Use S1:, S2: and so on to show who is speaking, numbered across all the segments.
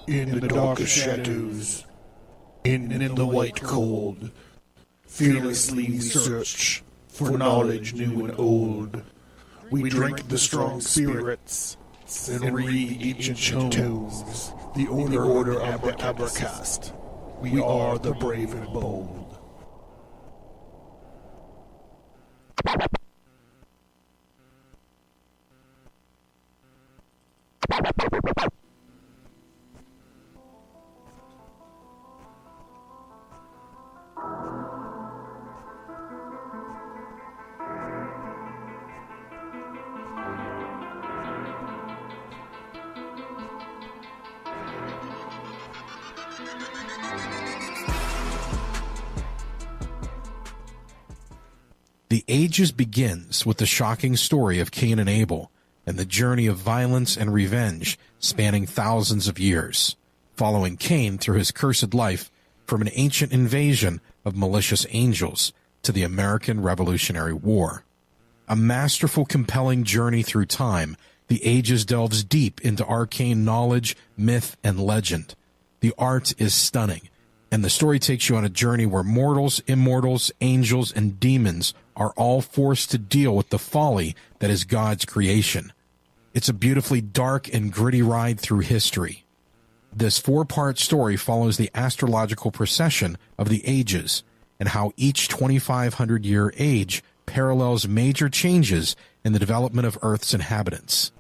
S1: In the darkest shadows, in the white cold, fearlessly we search for knowledge new and old. We drink the strong spirits and read ancient tomes. The order of the Abercast. We are the brave and bold.
S2: The Ages begins with the shocking story of Cain and Abel and the journey of violence and revenge spanning thousands of years, following Cain through his cursed life from an ancient invasion of malicious angels to the American Revolutionary War. A masterful, compelling journey through time, The Ages delves deep into arcane knowledge, myth, and legend. The art is stunning, and the story takes you on a journey where mortals, immortals, angels, and demons are all forced to deal with the folly that is God's creation. It's a beautifully dark and gritty ride through history. This 4-part story follows the astrological procession of the ages and how each 2,500-year age parallels major changes in the development of Earth's inhabitants.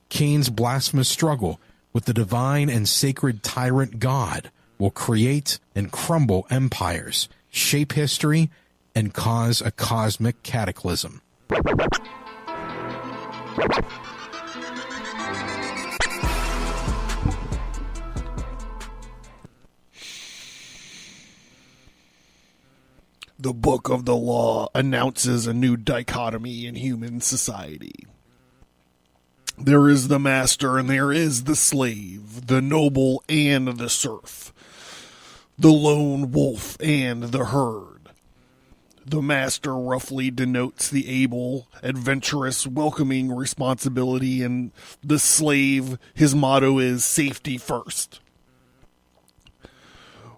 S2: Cain's blasphemous struggle with the divine and sacred tyrant God will create and crumble empires, shape history, and cause a cosmic cataclysm.
S1: The Book of the Law announces a new dichotomy in human society. There is the master and there is the slave, the noble and the serf, the lone wolf and the herd. The master roughly denotes the able, adventurous, welcoming responsibility, and the slave, his motto is safety first.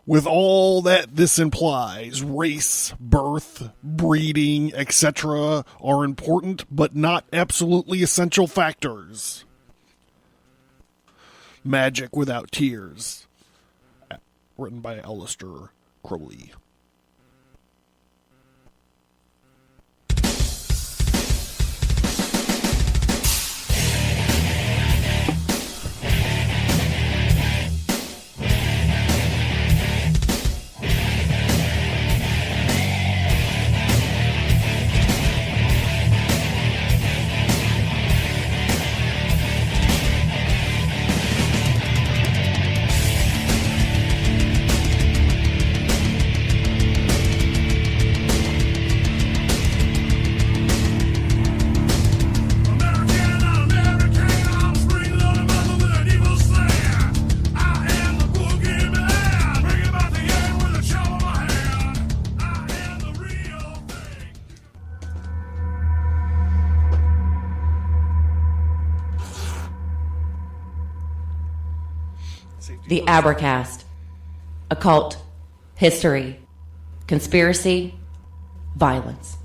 S1: With all that this implies, race, birth, breeding, etc. are important but not absolutely essential factors. Magic Without Tears, written by Aleister Crowley.
S3: The Abercast. Occult. History. Conspiracy. Violence.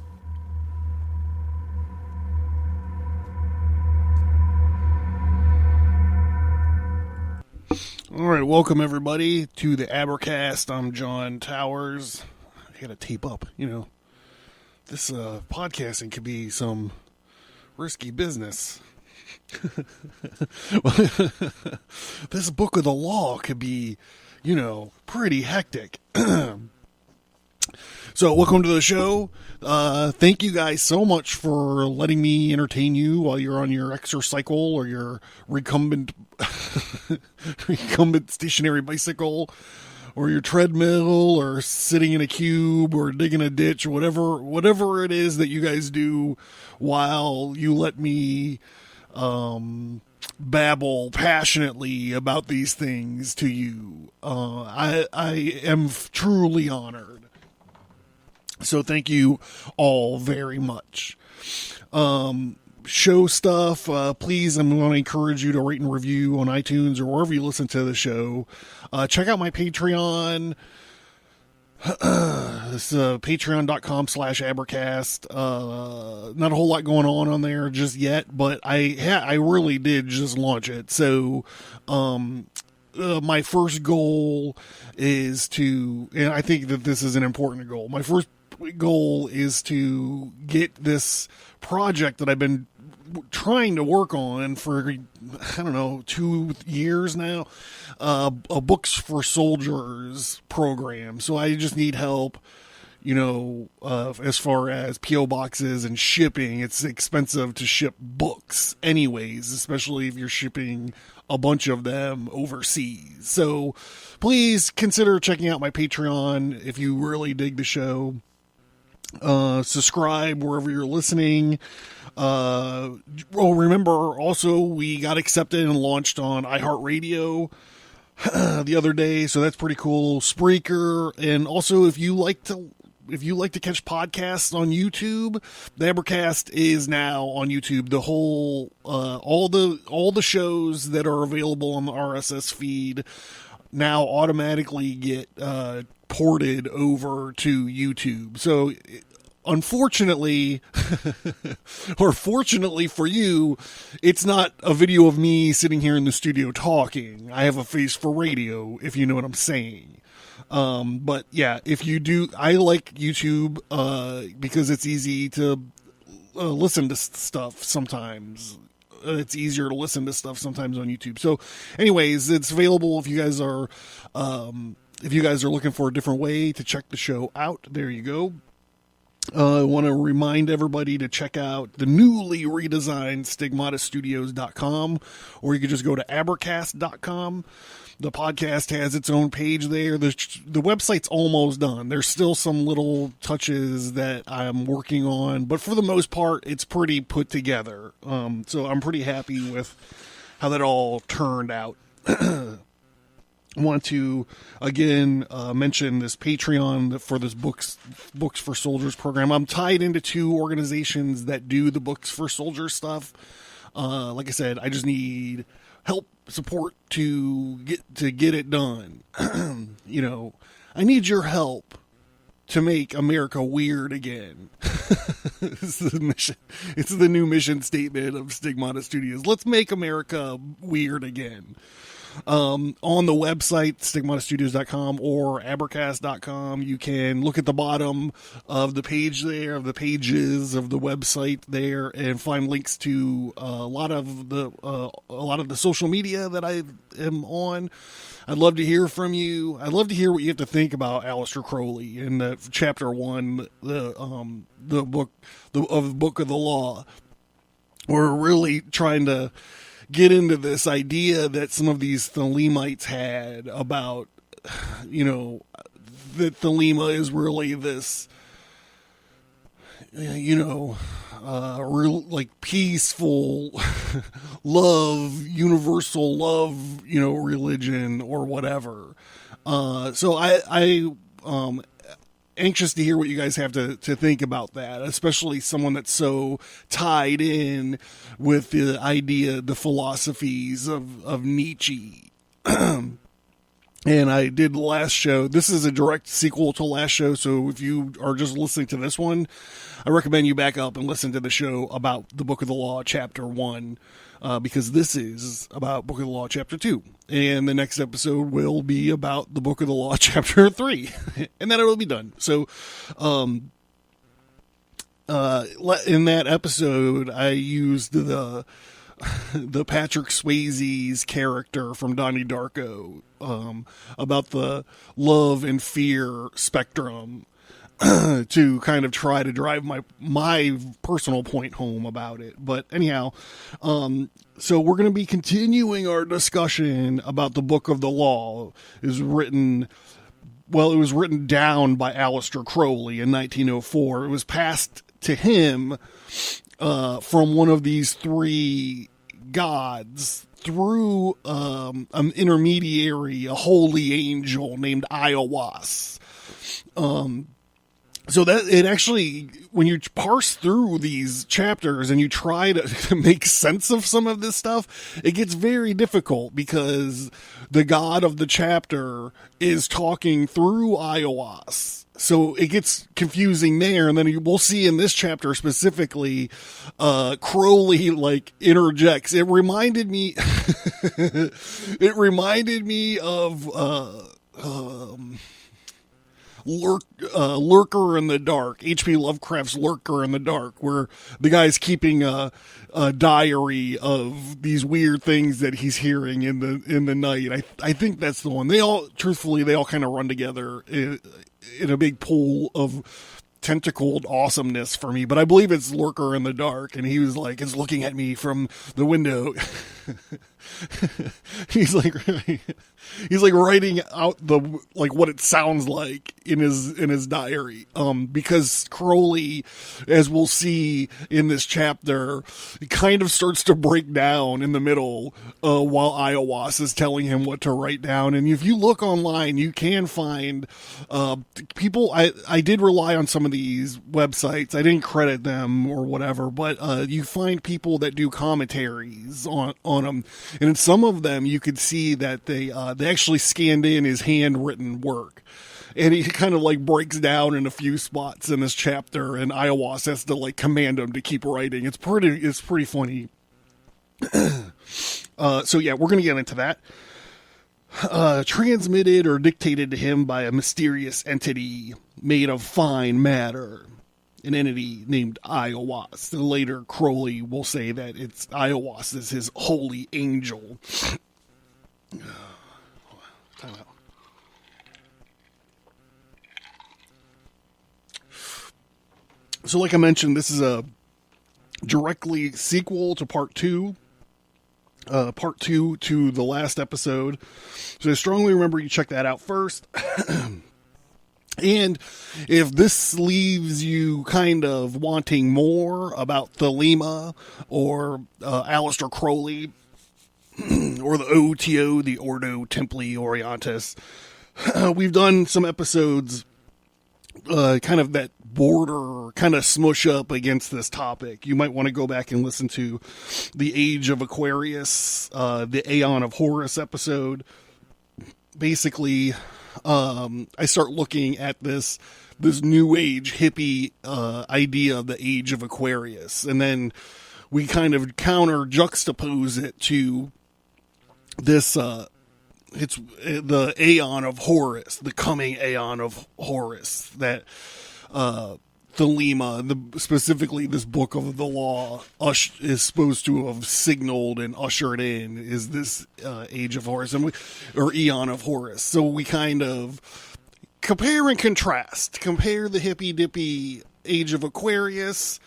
S1: All right, welcome everybody to the Abercast. I'm John Towers. I gotta tape up, This podcasting could be some risky business. This Book of the Law could be, pretty hectic. So, welcome to the show. Thank you guys so much for letting me entertain you while you're on your exercise cycle or your recumbent stationary bicycle or your treadmill or sitting in a cube or digging a ditch or whatever it is that you guys do while you let me babble passionately about these things to you. I am truly honored. So thank you all very much. show stuff, please, I'm going to encourage you to rate and review on iTunes or wherever you listen to the show. Check out my Patreon. It's patreon.com/Abercast. Not a whole lot going on there just yet, but I really did just launch it. So, my first goal is to, and I think that this is an important goal. My first goal is to get this project that I've been trying to work on for, I don't know, 2 years now, a Books for Soldiers program. So I just need help, as far as P.O. boxes and shipping. It's expensive to ship books anyways, especially if you're shipping a bunch of them overseas. So please consider checking out my Patreon if you really dig the show. Subscribe wherever you're listening. Remember also we got accepted and launched on iHeartRadio the other day, so that's pretty cool. Spreaker, and also if you like to catch podcasts on YouTube, the Abercast is now on YouTube. The whole all the shows that are available on the RSS feed now automatically get ported over to YouTube. So unfortunately, or fortunately for you, it's not a video of me sitting here in the studio talking. I have a face for radio, if you know what I'm saying. But yeah, if you do, I like YouTube because it's easy to listen to stuff sometimes. It's easier to listen to stuff sometimes on YouTube. So anyways, it's available if you guys are looking for a different way to check the show out. There you go. I want to remind everybody to check out the newly redesigned stigmatastudios.com, or you could just go to abercast.com. The podcast has its own page there. The website's almost done. There's still some little touches that I'm working on, but for the most part, it's pretty put together. So I'm pretty happy with how that all turned out. I want to, again, mention this Patreon for this Books for Soldiers program. I'm tied into 2 organizations that do the Books for Soldiers stuff. Like I said, I just need help, support to get it done. I need your help to make America weird again. It's the mission. It's the new mission statement of Stigmata Studios. Let's make America weird again. On the website, stigmatastudios.com or abercast.com, you can look at the bottom of the page there, of the pages of the website there, and find links to a lot of the social media that I am on. I'd love to hear from you. I'd love to hear what you have to think about Aleister Crowley in the chapter 1, the book of the law. We're really trying to get into this idea that some of these Thelemites had about, that Thelema is really this, real, like, peaceful love, universal love, religion or whatever. So I anxious to hear what you guys have to think about that, especially someone that's so tied in with the idea, the philosophies of Nietzsche. And I did the last show. This is a direct sequel to last show, so if you are just listening to this one, I recommend you back up and listen to the show about the Book of the Law, Chapter 1, because this is about Book of the Law, Chapter 2. And the next episode will be about the Book of the Law, Chapter 3. And then it will be done. So, in that episode, I used the Patrick Swayze's character from Donnie Darko, about the love and fear spectrum, to kind of try to drive my personal point home about it. But anyhow, so we're going to be continuing our discussion about the Book of the Law. It was written down by Aleister Crowley in 1904. It was passed to him from one of these 3 gods through an intermediary, a holy angel named Iowas. So that it actually, when you parse through these chapters and you try to make sense of some of this stuff, it gets very difficult because the god of the chapter is talking through Iowas. So it gets confusing there. And then we'll see in this chapter specifically, Crowley like interjects. It reminded me, of, Lurker in the Dark, H.P. Lovecraft's Lurker in the Dark, where the guy's keeping a diary of these weird things that he's hearing in the night. I think that's the one. They all kind of run together in a big pool of tentacled awesomeness for me, but I believe it's Lurker in the Dark, and he was like, is looking at me from the window. he's like writing out what it sounds like in his diary. Because Crowley, as we'll see in this chapter, kind of starts to break down in the middle, while Iowas is telling him what to write down. And if you look online, you can find, people, I did rely on some of these websites. I didn't credit them or whatever, but, you find people that do commentaries on them. And in some of them, you could see that they actually scanned in his handwritten work. And he kind of like breaks down in a few spots in this chapter, and Iowas has to like command him to keep writing. It's pretty funny. So yeah, we're going to get into that. Transmitted or dictated to him by a mysterious entity made of fine matter. An entity named Iowas. Later, Crowley will say that it's Iowas is his holy angel. Time out. So like I mentioned, this is a directly sequel to part 2. Part 2 to the last episode. So I strongly remember you check that out first. And if this leaves you kind of wanting more about Thelema or Aleister Crowley or the OTO, the Ordo Templi Orientis, we've done some episodes kind of that border, kind of smush up against this topic. You might want to go back and listen to the Age of Aquarius, the Aeon of Horus episode. Basically, I start looking at this new age hippie idea of the Age of Aquarius, and then we kind of juxtapose it to this. It's the Aeon of Horus, the coming Aeon of Horus that Thelema, specifically this book of the law, is supposed to have signaled and ushered in, is this Age of Horus, or Aeon of Horus. So we kind of compare and contrast. Compare the hippy-dippy Age of Aquarius,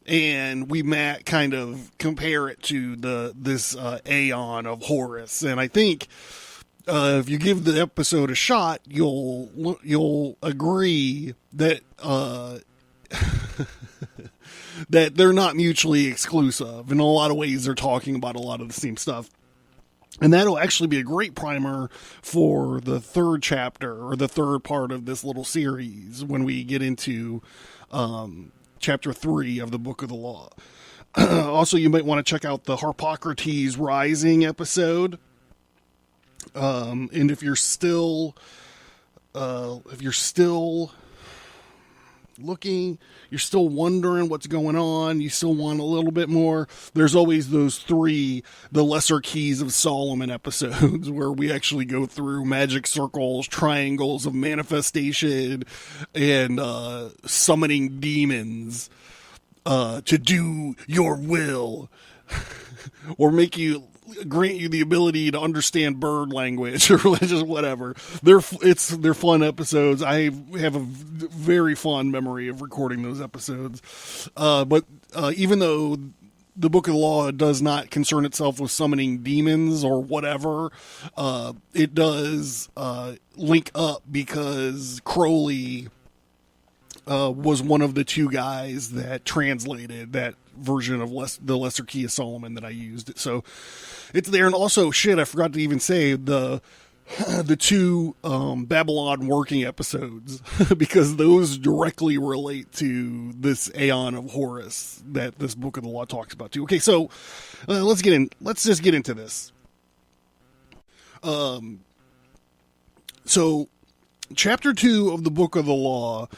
S1: and we kind of compare it to this Aeon of Horus. And I think if you give the episode a shot, you'll agree that that they're not mutually exclusive. In a lot of ways, they're talking about a lot of the same stuff. And that'll actually be a great primer for the third chapter, or the third part of this little series, when we get into Chapter 3 of the Book of the Law. Also, you might want to check out the Harpocrates Rising episode. And if you're still looking, you're still wondering what's going on, you still want a little bit more, there's always those 3, the Lesser Keys of Solomon episodes, where we actually go through magic circles, triangles of manifestation, and summoning demons to do your will, or grant you the ability to understand bird language, or just whatever. They're fun episodes. I have a very fond memory of recording those episodes. But even though the Book of the Law does not concern itself with summoning demons or whatever, it does link up, because Crowley was one of the 2 guys that translated that version of the Lesser Key of Solomon that I used. So it's there. And also, I forgot to even say, the the two Babylon working episodes because those directly relate to this Aeon of Horus that this book of the law talks about too. Okay, so let's just get into this. So chapter 2 of the book of the law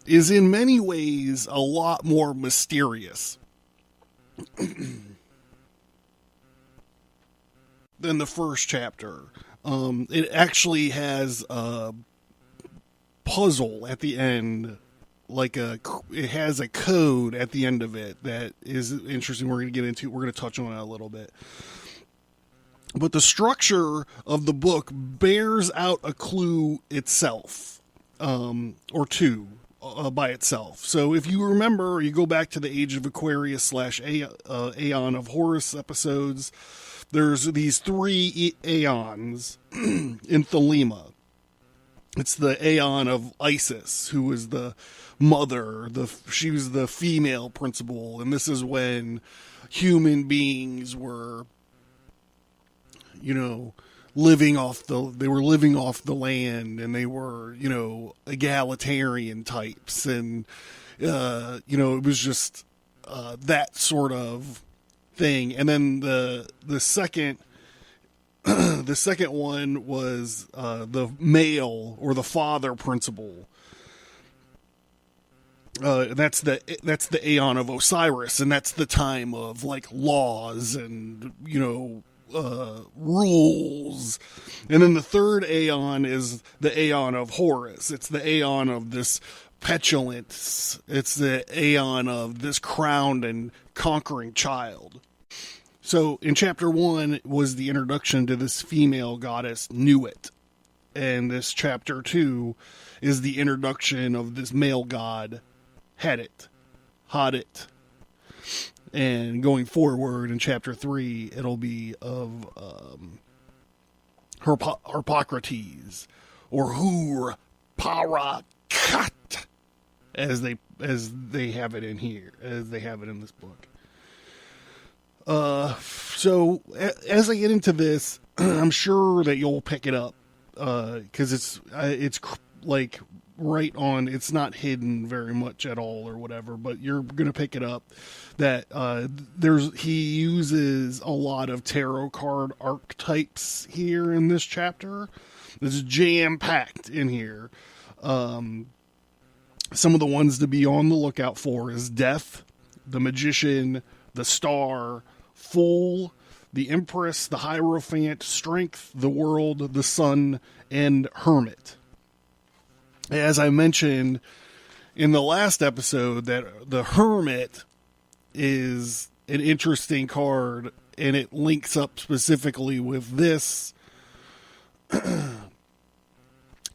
S1: is in many ways a lot more mysterious than the first chapter. It actually has a puzzle at the end, it has a code at the end of it that is interesting. We're going to touch on it a little bit. But the structure of the book bears out a clue itself, or two, by itself. So if you remember, you go back to the Age of Aquarius / Aeon of Horus episodes, there's these 3 Aeons in Thelema. It's the Aeon of Isis, who was the mother. She was the female principal, and this is when human beings were, living off the land, and they were, egalitarian types, and it was just that sort of thing. And then the second the second one was the male or the father principle. That's the Aeon of Osiris, and that's the time of laws and rules. And then the third Aeon is the Aeon of Horus. It's the Aeon of this petulance. It's the Aeon of this crowned and conquering child. So in chapter 1 was the introduction to this female goddess, Nuit. And this chapter 2 is the introduction of this male god, Hadit. And going forward in chapter 3, it'll be of Harpocrates, or Hur-Parakat, as they have it in here, as they have it in this book. So as I get into this, I'm sure that you'll pick it up, because it's right on. It's not hidden very much at all or whatever, but you're gonna pick it up that he uses a lot of tarot card archetypes here in this chapter. It's jam packed in here. Some of the ones to be on the lookout for is Death, the Magician, the Star, Fool, the Empress, the Hierophant, Strength, the World, the Sun, and Hermit. As I mentioned in the last episode, that the Hermit is an interesting card, and it links up specifically with this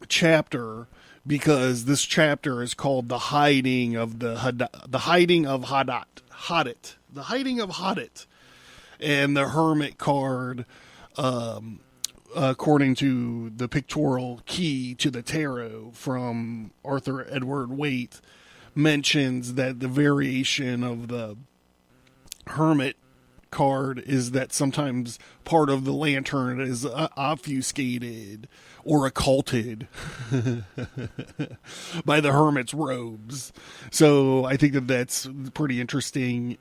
S1: chapter, because this chapter is called the Hiding of Hadit. And the Hermit card, according to the Pictorial Key to the Tarot from Arthur Edward Waite, mentions that the variation of the Hermit card is that sometimes part of the lantern is obfuscated or occulted by the hermit's robes. So I think that's pretty interesting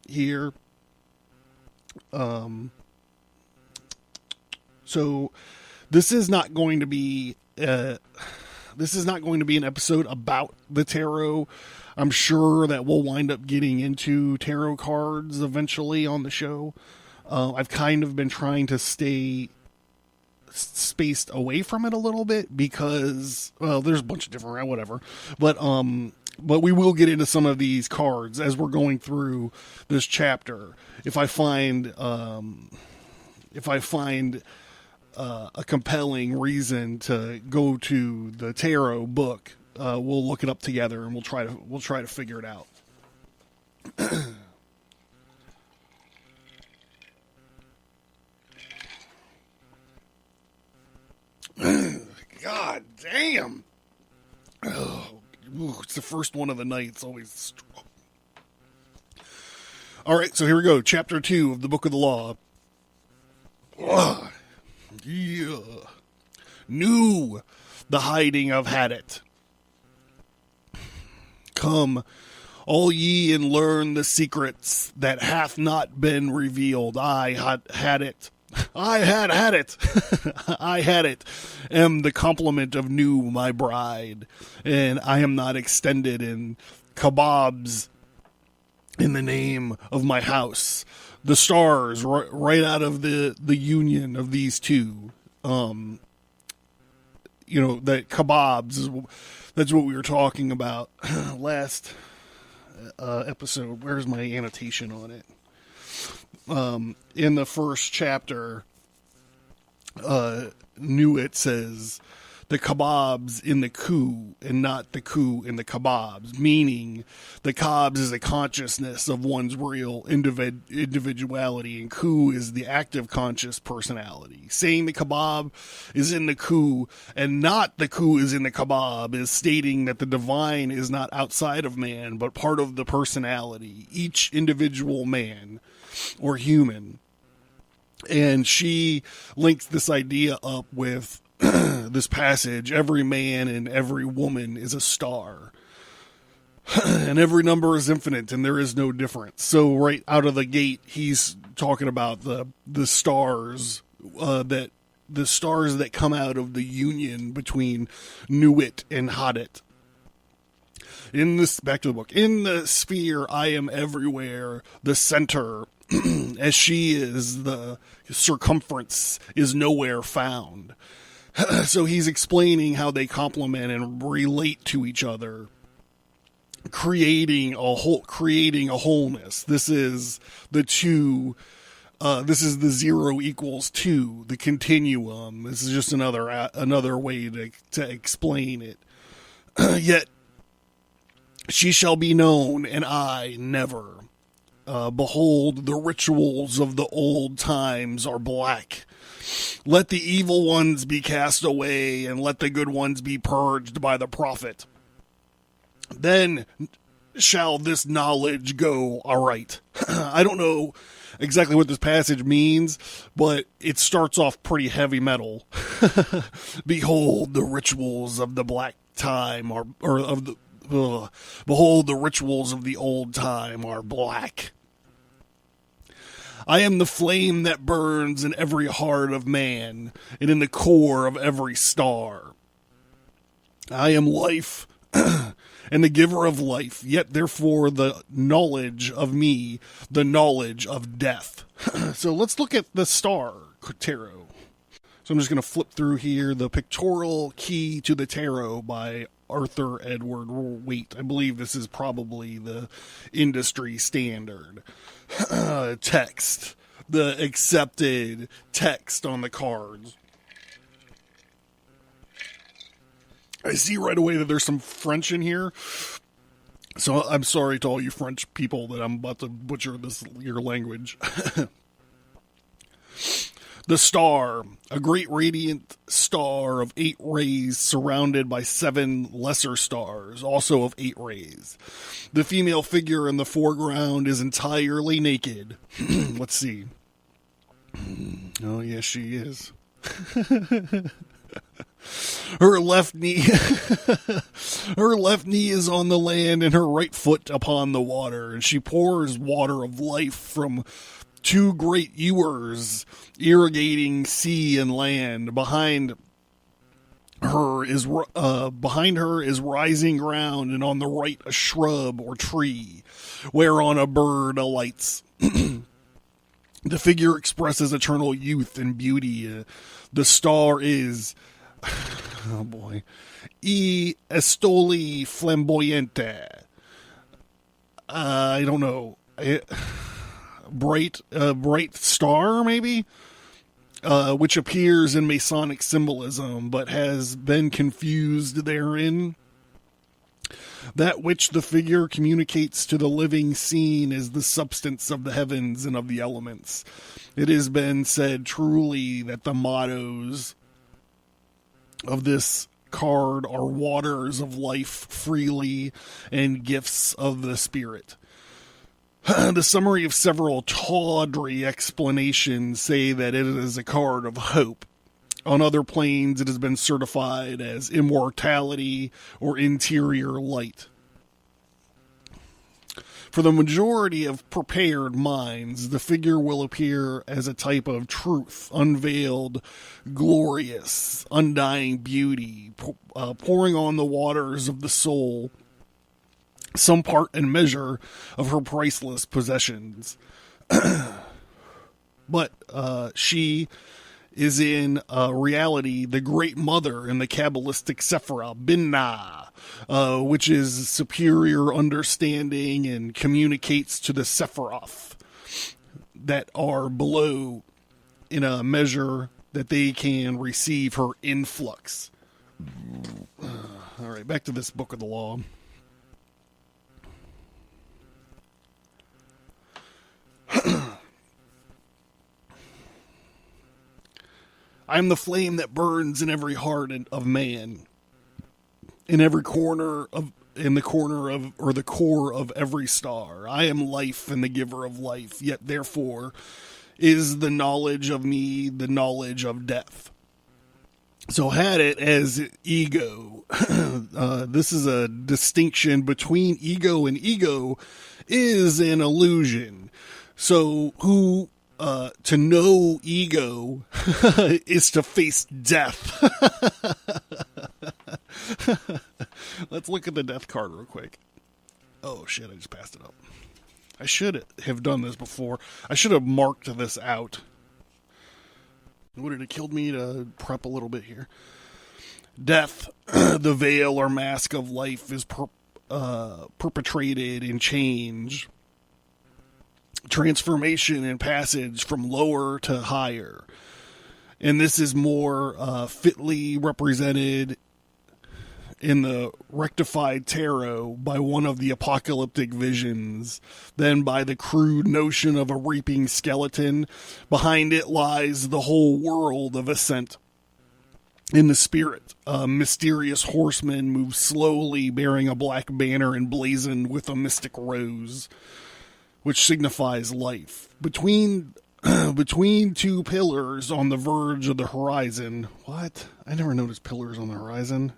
S1: here. So this is not going to be an episode about the tarot. I'm sure that we'll wind up getting into tarot cards eventually on the show. I've kind of been trying to stay spaced away from it a little bit because, well, there's a bunch of different, whatever. But we will get into some of these cards as we're going through this chapter. If I find a compelling reason to go to the tarot book, we'll look it up together and we'll try to figure it out. God damn. Oh, it's the first one of the night. It's always... All right, so here we go. Chapter 2 of the Book of the Law. Yeah. knew the hiding of Hadit. Come, all ye, and learn the secrets that hath not been revealed. I had it. I had it. I had it. Am the complement of new my bride, and I am not extended in kebabs in the name of my house. The stars, right out of the union of these two. That kebabs, that's what we were talking about last episode. Where's my annotation on it? In the first chapter, Nuit says the kebabs in the coup and not the coup in the kebabs, meaning the kebabs is a consciousness of one's real individuality, and coup is the active conscious personality. Saying the kebab is in the coup and not the coup is in the kebab is stating that the divine is not outside of man, but part of the personality, each individual man or human. And she links this idea up with this passage: every man and every woman is a star, and every number is infinite, and there is no difference. So right out of the gate, he's talking about the stars that come out of the union between Nuit and Hadit. Back to the book. In the sphere, I am everywhere, the center, as she is, the circumference is nowhere found. So he's explaining how they complement and relate to each other, creating a wholeness. This is the two. This is the 0 equals 2, the continuum. This is just another way to explain it. Yet she shall be known, and I never. Behold, the rituals of the old times are black. Let the evil ones be cast away, and let the good ones be purged by the prophet. Then shall this knowledge go aright. I don't know exactly what this passage means, but it starts off pretty heavy metal. Behold, the rituals of the black time behold, the rituals of the old time are black. I am the flame that burns in every heart of man, and in the core of every star. I am life, and the giver of life, yet therefore the knowledge of me, the knowledge of death. So let's look at the star tarot. So I'm just going to flip through here, the Pictorial Key to the Tarot by Arthur Edward Waite. I believe this is probably the industry standard text, the accepted text on the cards. I see right away that there's some French in here, so I'm sorry to all you French people that I'm about to butcher your language. The star, a great radiant star of 8 rays surrounded by 7 lesser stars, also of 8 rays. The female figure in the foreground is entirely naked. Let's see. Oh, yes, she is. Her left knee is on the land and her right foot upon the water, and she pours water of life from 2 great ewers irrigating sea and land. Behind her is rising ground, and on the right a shrub or tree, whereon a bird alights. The figure expresses eternal youth and beauty. The star is, oh boy, E Estoli Flamboyante. I don't know. Bright star, maybe, which appears in Masonic symbolism, but has been confused therein. That which the figure communicates to the living scene is the substance of the heavens and of the elements. It has been said truly that the mottos of this card are waters of life freely and gifts of the spirit. The summary of several tawdry explanations say that it is a card of hope, On other planes, it has been certified as immortality or interior light. For the majority of prepared minds, the figure will appear as a type of truth, unveiled, glorious, undying beauty, pouring on the waters of the soul, some part and measure of her priceless possessions. But she is in reality the great mother in the Kabbalistic Sephirah, Binah, which is superior understanding and communicates to the Sephiroth that are below in a measure that they can receive her influx. All right, back to this book of the law. I am the flame that burns in every heart of man, in the core of every star. I am life and the giver of life, yet therefore is the knowledge of me the knowledge of death. So Hadit as ego. This is a distinction between ego and ego is an illusion. So to know ego is to face death. Let's look at the death card real quick. Oh shit, I just passed it up. I should have done this before. I should have marked this out. Would it have killed me to prep a little bit here? Death, the veil or mask of life, is perpetrated in change, transformation and passage from lower to higher. And this is more fitly represented in the rectified tarot by one of the apocalyptic visions than by the crude notion of a reaping skeleton. Behind it lies the whole world of ascent. In the spirit, a mysterious horseman moves slowly, bearing a black banner emblazoned with a mystic rose, which signifies life. Between two pillars on the verge of the horizon. What? I never noticed pillars on the horizon.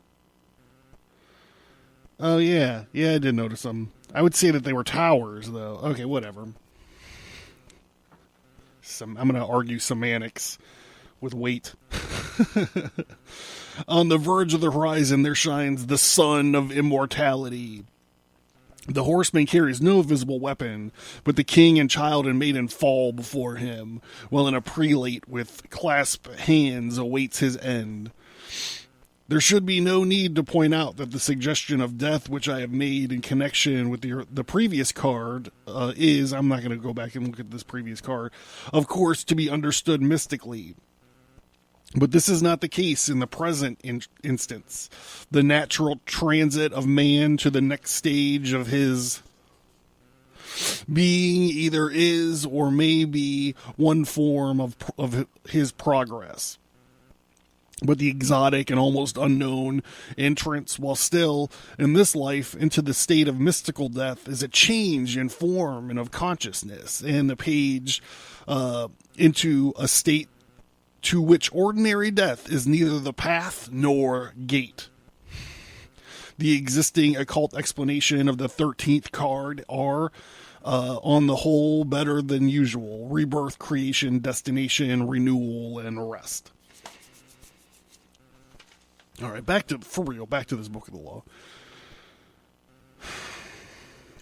S1: Oh, yeah. Yeah, I did notice them. I would say that they were towers, though. Okay, whatever. I'm going to argue semantics with Waite. On the verge of the horizon, there shines the sun of immortality. The horseman carries no visible weapon, but the king and child and maiden fall before him, while a prelate with clasped hands awaits his end. There should be no need to point out that the suggestion of death which I have made in connection with the previous card is, I'm not going to go back and look at this previous card, of course, to be understood mystically. But this is not the case in the present instance. The natural transit of man to the next stage of his being either is or may be one form of his progress. But the exotic and almost unknown entrance, while still in this life into the state of mystical death, is a change in form and of consciousness, and the page into a state to which ordinary death is neither the path nor gate. The existing occult explanation of the 13th card are, on the whole, better than usual: rebirth, creation, destination, renewal, and rest. All right, back to this book of the law.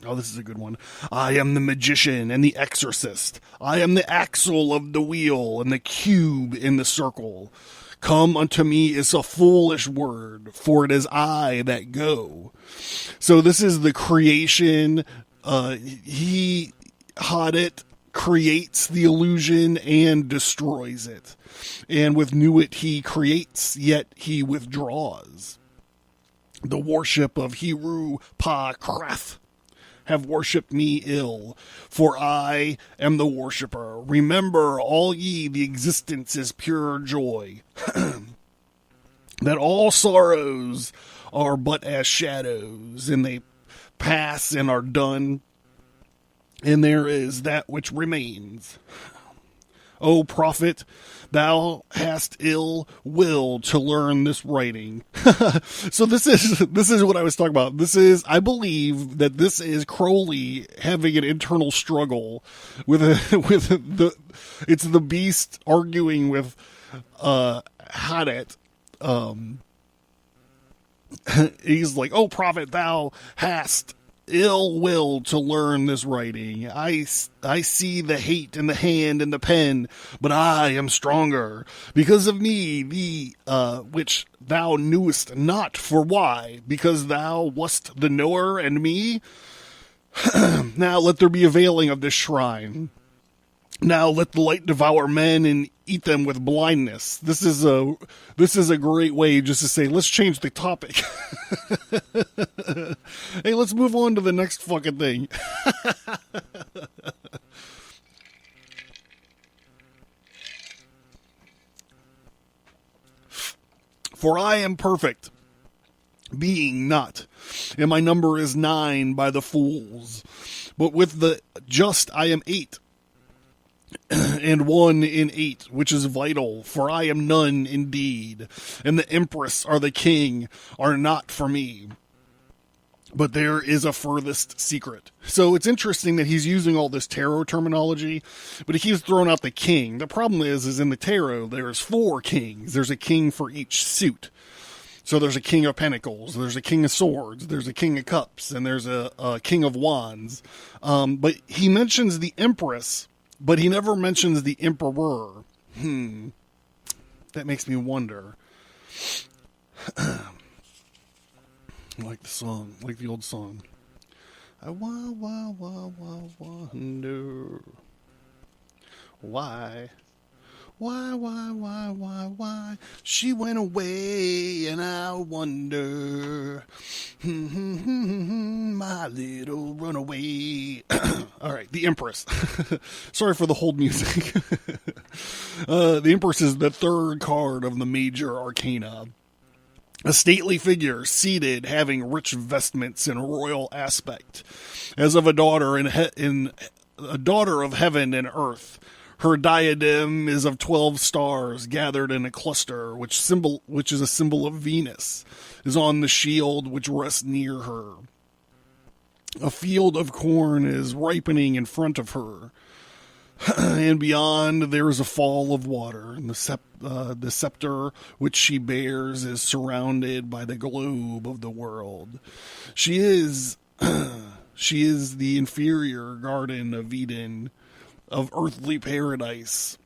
S1: Oh, this is a good one. I am the magician and the exorcist. I am the axle of the wheel and the cube in the circle. Come unto me is a foolish word, for it is I that go. So this is the creation. Hadit creates the illusion and destroys it. And with Nuit he creates, yet he withdraws. The worship of Heru Pa Krath have worshipped me ill, for I am the worshipper. Remember, all ye, the existence is pure joy, that all sorrows are but as shadows, and they pass and are done, and there is that which remains. O prophet, thou hast ill will to learn this writing. So this is what I was talking about. I believe that this is Crowley having an internal struggle with it's the beast arguing with Hadit. He's like, "Oh prophet, thou hast ill will to learn this writing. I see the hate in the hand and the pen, but I am stronger. Because of me, which thou knewest not, for why? Because thou wast the knower and me? Now let there be a veiling of this shrine. Now let the light devour men and eat them with blindness." This is a great way just to say, let's change the topic. Hey, let's move on to the next fucking thing. For I am perfect, being not, and my number is 9 by the fools. But with the just I am 8. And 1 in 8, which is vital, for I am none indeed, and the empress or the king are not for me. But there is a furthest secret. So it's interesting that he's using all this tarot terminology, but he keeps throwing out the king. The problem is in the tarot, there's 4 kings. There's a king for each suit. So there's a king of pentacles, there's a king of swords, there's a king of cups, and there's a king of wands. But he mentions the empress, but he never mentions the emperor. That makes me wonder. Like the song, like the old song. I wonder why she went away, and I wonder, my little runaway. All right, the Empress. Sorry for the hold music. The Empress is the 3rd card of the major arcana. A stately figure, seated, having rich vestments and royal aspect, as of a daughter a daughter of heaven and earth. Her diadem is of 12 stars gathered in a cluster, which is a symbol of Venus, is on the shield which rests near her. A field of corn is ripening in front of her, and beyond there is a fall of water, and the scepter which she bears is surrounded by the globe of the world. She is the inferior garden of Eden, of earthly paradise.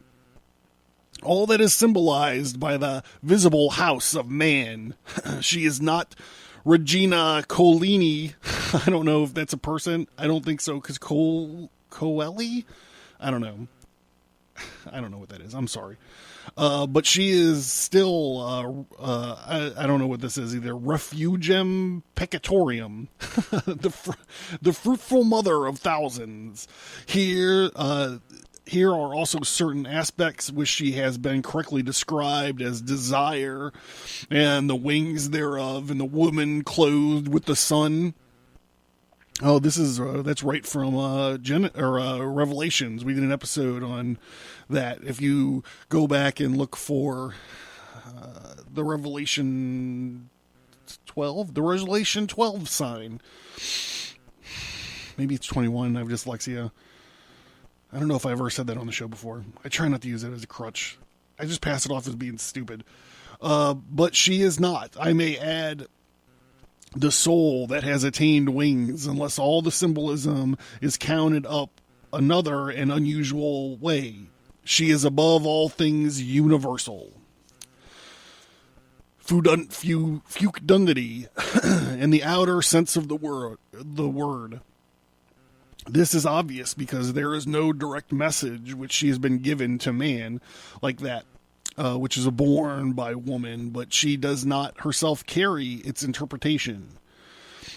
S1: All that is symbolized by the visible house of man. She is not Regina Kundalini. I don't know if that's a person. I don't think so, because Coeli? I don't know. I don't know what that is. I'm sorry. But she is still, I don't know what this is either. Refugem Peccatorium. the fruitful mother of thousands. Here are also certain aspects which she has been correctly described as desire, and the wings thereof, and the woman clothed with the sun. Oh, that's right from Revelations. We did an episode on that. If you go back and look for the Revelation 12 sign. Maybe it's 21. I have dyslexia. I don't know if I ever said that on the show before. I try not to use it as a crutch. I just pass it off as being stupid. But she is not. I may add, the soul that has attained wings, unless all the symbolism is counted up another and unusual way. She is above all things universal. Fecundity in the outer sense of the word. This is obvious because there is no direct message which she has been given to man like that, which is born by woman, but she does not herself carry its interpretation.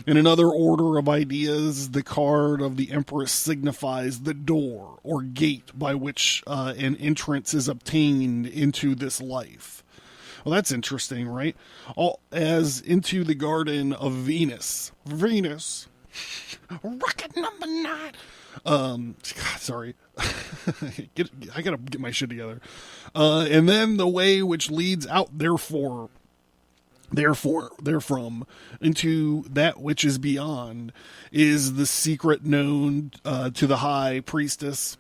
S1: In another order of ideas, the card of the Empress signifies the door or gate by which an entrance is obtained into this life. Well, that's interesting, right? As into the garden of Venus. Venus. Rocket number 9. God, sorry. I gotta get my shit together. And then the way which leads out, therefore, therefrom, into that which is beyond, is the secret known to the high priestess.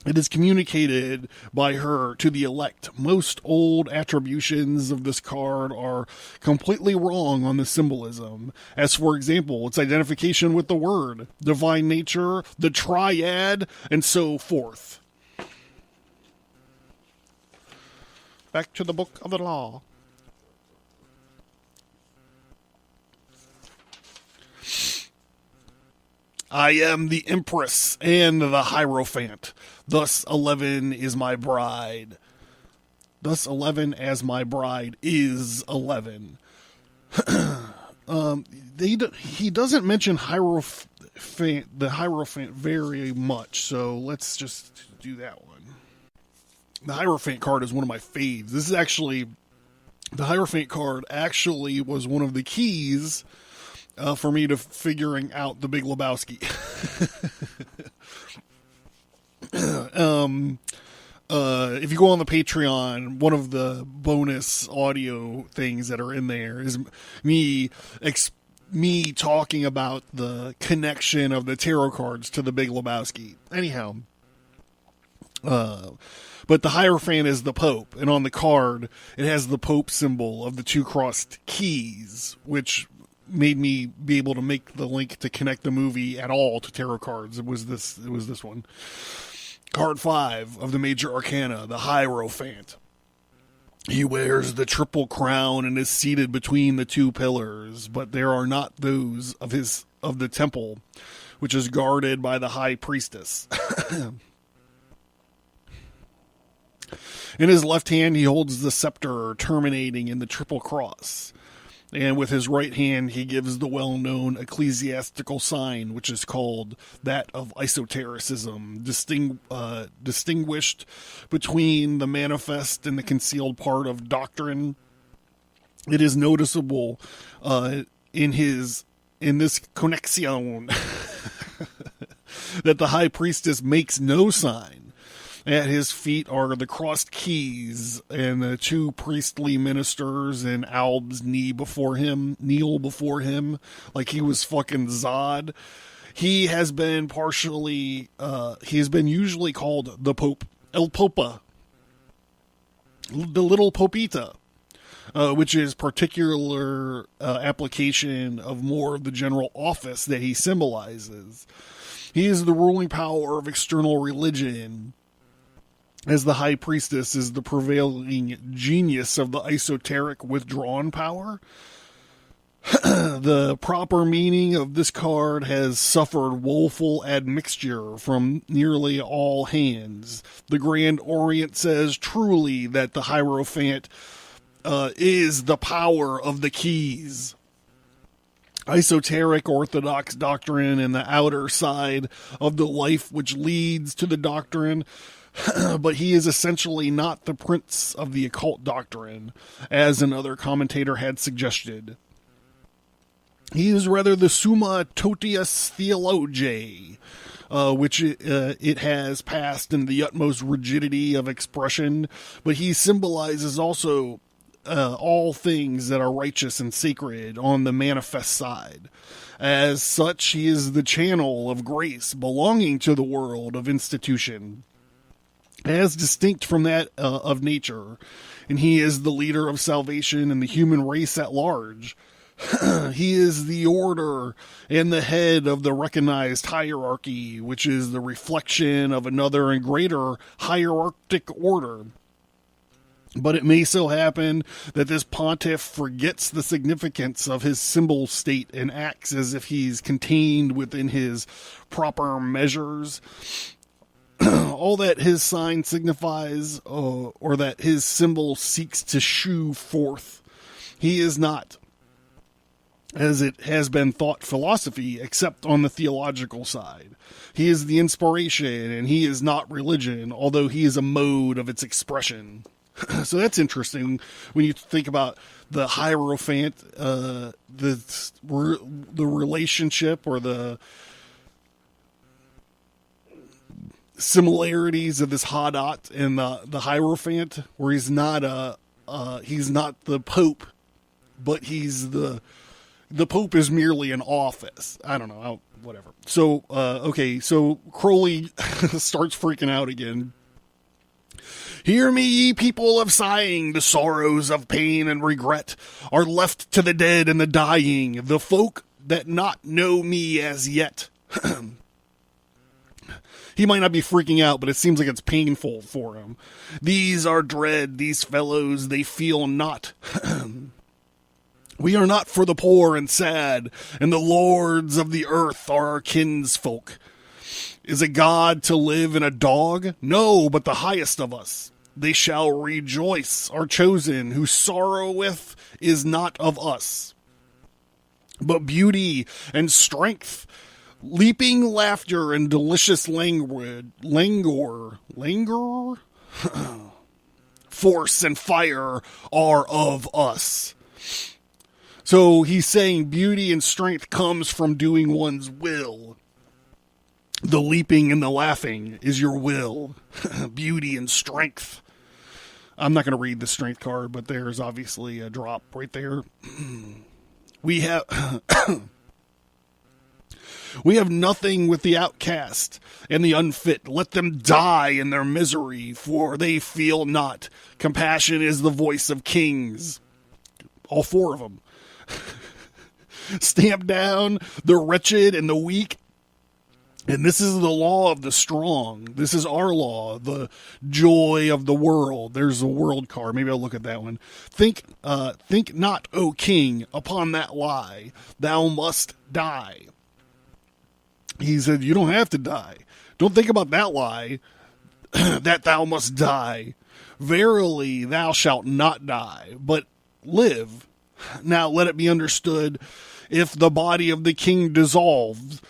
S1: It is communicated by her to the elect. Most old attributions of this card are completely wrong on the symbolism. As for example, its identification with the word, divine nature, the triad, and so forth. Back to the book of the law. I am the Empress and the Hierophant. Thus 11 is my bride. Thus 11 as my bride is 11. He doesn't mention the Hierophant very much, so let's just do that one. The Hierophant card is one of my faves. This is actually, the Hierophant card actually was one of the keys for me to figuring out the Big Lebowski. If you go on the Patreon, one of the bonus audio things that are in there is me talking about the connection of the tarot cards to the Big Lebowski. Anyhow, but the Hierophant is the Pope, and on the card it has the Pope symbol of the two crossed keys, which made me be able to make the link to connect the movie at all to tarot cards. It was this one. Card 5 of the Major Arcana, the Hierophant. He wears the triple crown and is seated between the two pillars, but there are not those of the temple, which is guarded by the high priestess. In his left hand, he holds the scepter terminating in the triple cross. And with his right hand, he gives the well-known ecclesiastical sign, which is called that of esotericism, distinguished between the manifest and the concealed part of doctrine. It is noticeable in this connexion that the high priestess makes no sign. At his feet are the crossed keys, and the two priestly ministers and albs kneel before him like he was fucking Zod. He has been usually called the Pope, El Popa, the little Popita, which is particular application of more of the general office that he symbolizes. He is the ruling power of external religion, as the high priestess is the prevailing genius of the esoteric withdrawn power. The proper meaning of this card has suffered woeful admixture from nearly all hands. The Grand Orient says truly that the Hierophant is the power of the keys. Esoteric orthodox doctrine and the outer side of the life which leads to the doctrine, but he is essentially not the prince of the occult doctrine, as another commentator had suggested. He is rather the Summa Totius Theologiae, which it has passed in the utmost rigidity of expression, but he symbolizes also all things that are righteous and sacred on the manifest side. As such, he is the channel of grace belonging to the world of institution, as distinct from that of nature, and he is the leader of salvation in the human race at large. He is the order and the head of the recognized hierarchy, which is the reflection of another and greater hierarchic order. But it may so happen that this pontiff forgets the significance of his symbol state and acts as if he's contained within his proper measures. All that his sign signifies, or that his symbol seeks to shew forth, he is not, as it has been thought, philosophy, except on the theological side. He is the inspiration, and he is not religion, although he is a mode of its expression. So that's interesting when you think about the Hierophant, the relationship or the similarities of this Hadit and the Hierophant, where he's not the Pope, but he's the Pope is merely an office. I don't know, whatever. So okay, so Crowley starts freaking out again. Hear me, ye people of sighing, the sorrows of pain and regret are left to the dead and the dying, the folk that not know me as yet. He might not be freaking out, but it seems like it's painful for him. These are dread, these fellows, they feel not. We are not for the poor and sad, and the lords of the earth are our kinsfolk. Is a god to live in a dog? No, but the highest of us. They shall rejoice, are chosen, who sorroweth is not of us. But beauty and strength, leaping laughter and delicious languor, force and fire are of us. So he's saying beauty and strength comes from doing one's will. The leaping and the laughing is your will. Beauty and strength. I'm not going to read the strength card, but there's obviously a drop right there. We have nothing with the outcast and the unfit. Let them die in their misery, for they feel not. Compassion is the voice of kings. All four of them. Stamp down the wretched and the weak. And this is the law of the strong. This is our law, the joy of the world. There's a world card. Maybe I'll look at that one. Think not, O king, upon that lie. Thou must die. He said, you don't have to die. Don't think about that lie, that thou must die. Verily, thou shalt not die, but live. Now let it be understood, if the body of the king dissolves,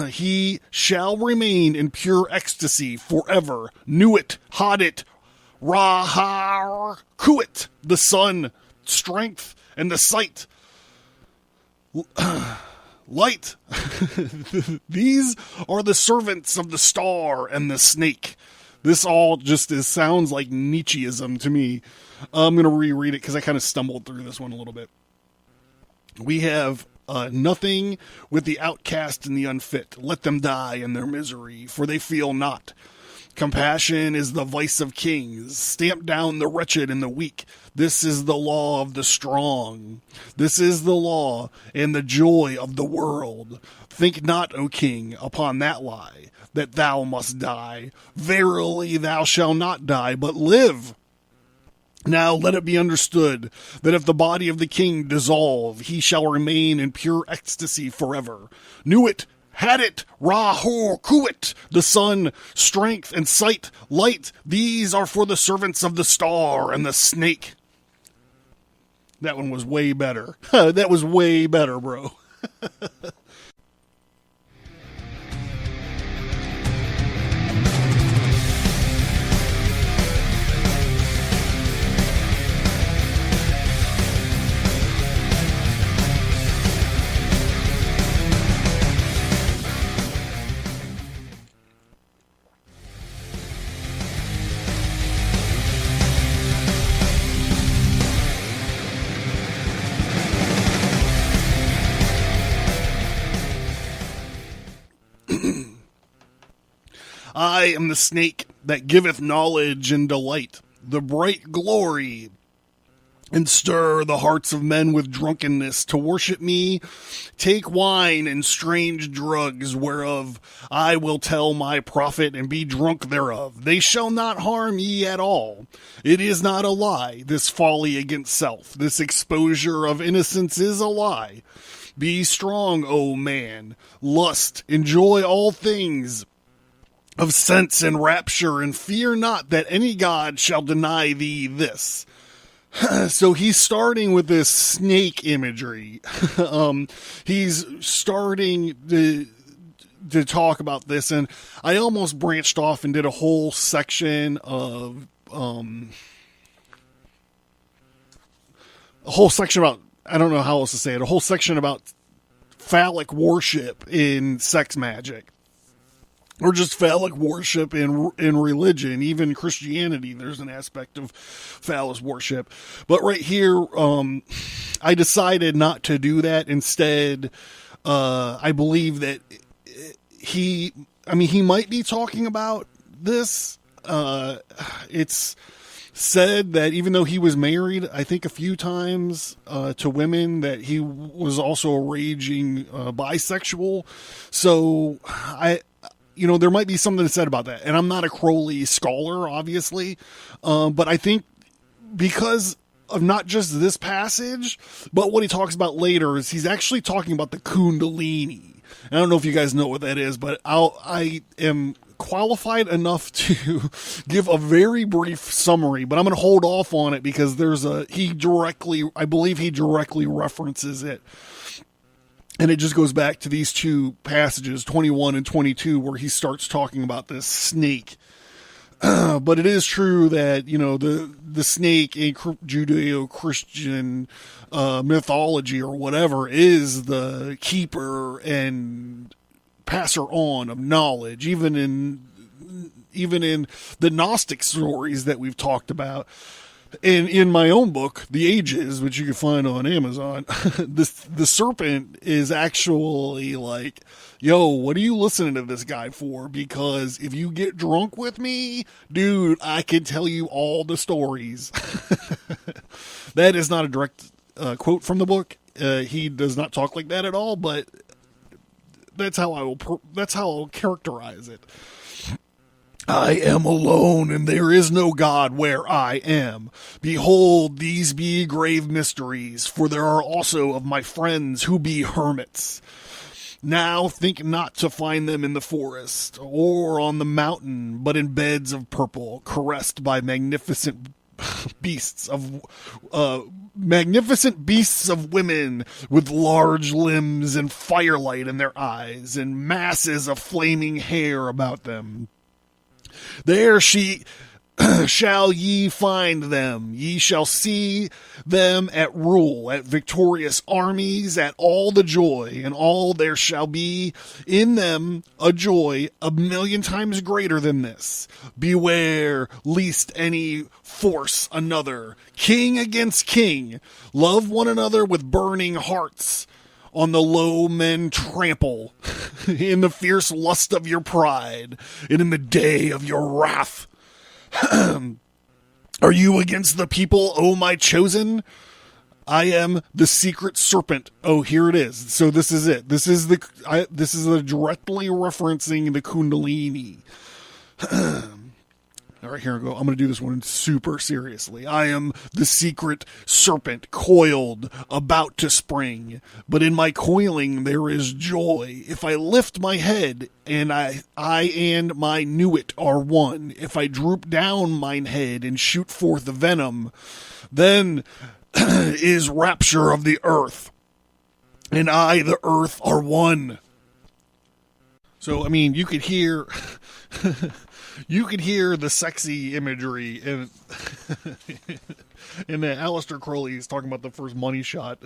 S1: he shall remain in pure ecstasy forever. Nuit, Hadit, Rahar, Kuit, the sun, strength, and the sight. Light. These are the servants of the star and the snake. This all just sounds like Nietzscheism to me. I'm going to reread it because I kind of stumbled through this one a little bit. We have nothing with the outcast and the unfit. Let them die in their misery, for they feel not. Compassion is the vice of kings. Stamp down the wretched and the weak. This is the law of the strong. This is the law and the joy of the world. Think not, O king, upon that lie, that thou must die. Verily thou shalt not die, but live. Now let it be understood that if the body of the king dissolve, he shall remain in pure ecstasy forever. Nuit, Hadit, Rahor, Kuit, the sun, strength, and sight, light, these are for the servants of the star and the snake. That one was way better. That was way better, bro. I am the snake that giveth knowledge and delight, the bright glory, and stir the hearts of men with drunkenness to worship me. Take wine and strange drugs, whereof I will tell my prophet, and be drunk thereof. They shall not harm ye at all. It is not a lie, this folly against self. This exposure of innocence is a lie. Be strong, O man. Lust, enjoy all things of sense and rapture, and fear not that any god shall deny thee this. So he's starting with this snake imagery. He's starting to talk about this, and I almost branched off and did a whole section of a whole section about, I don't know how else to say it, a whole section about phallic worship in sex magic. Or just phallic worship in religion, even Christianity. There's an aspect of phallus worship. But right here, I decided not to do that. Instead, I believe that he might be talking about this. It's said that even though he was married, I think a few times to women, that he was also a raging bisexual. So there might be something said about that. And I'm not a Crowley scholar, obviously. But I think because of not just this passage, but what he talks about later, is he's actually talking about the Kundalini. I don't know if you guys know what that is, but I am qualified enough to give a very brief summary, but I'm going to hold off on it because I believe he directly references it. And it just goes back to these two passages, 21 and 22, where he starts talking about this snake. But it is true that, the snake in Judeo-Christian mythology or whatever is the keeper and passer on of knowledge, even in the Gnostic stories that we've talked about. And in my own book, The Ages, which you can find on Amazon, the serpent is actually like, yo, what are you listening to this guy for? Because if you get drunk with me, dude, I can tell you all the stories. That is not a direct quote from the book. He does not talk like that at all, but that's how I'll characterize it. I am alone, and there is no God where I am. Behold, these be grave mysteries, for there are also of my friends who be hermits. Now think not to find them in the forest, or on the mountain, but in beds of purple, caressed by magnificent beasts of women with large limbs and firelight in their eyes, and masses of flaming hair about them. There shall ye find them. Ye shall see them at rule, at victorious armies, at all the joy, and all there shall be in them a joy 1,000,000 times greater than this. Beware lest any force another, king against king, love one another with burning hearts. On the low men trample, in the fierce lust of your pride, and in the day of your wrath. Are you against the people, O my chosen? I am the secret serpent. Oh, here it is. So this is it. This is directly referencing the Kundalini. All right, here I go. I'm going to do this one super seriously. I am the secret serpent, coiled, about to spring. But in my coiling there is joy. If I lift my head, and I and my Nuit are one. If I droop down mine head and shoot forth the venom, then is rapture of the earth. And I, the earth, are one. So, I mean, you could hear... You could hear the sexy imagery in that Aleister Crowley is talking about the first money shot.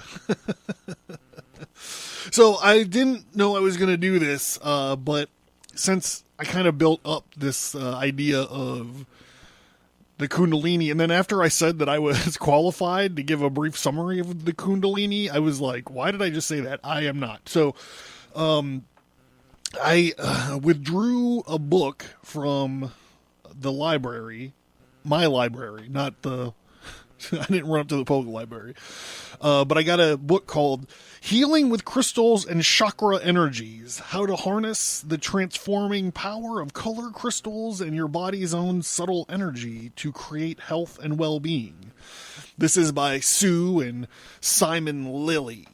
S1: So I didn't know I was going to do this, but since I kind of built up this idea of the Kundalini, and then after I said that I was qualified to give a brief summary of the Kundalini, I was like, why did I just say that? I am not. So, I withdrew a book from the library, my library, not the, I didn't run up to the public library, but I got a book called Healing with Crystals and Chakra Energies, How to Harness the Transforming Power of Color Crystals and Your Body's Own Subtle Energy to Create Health and Well-Being. This is by Sue and Simon Lilly.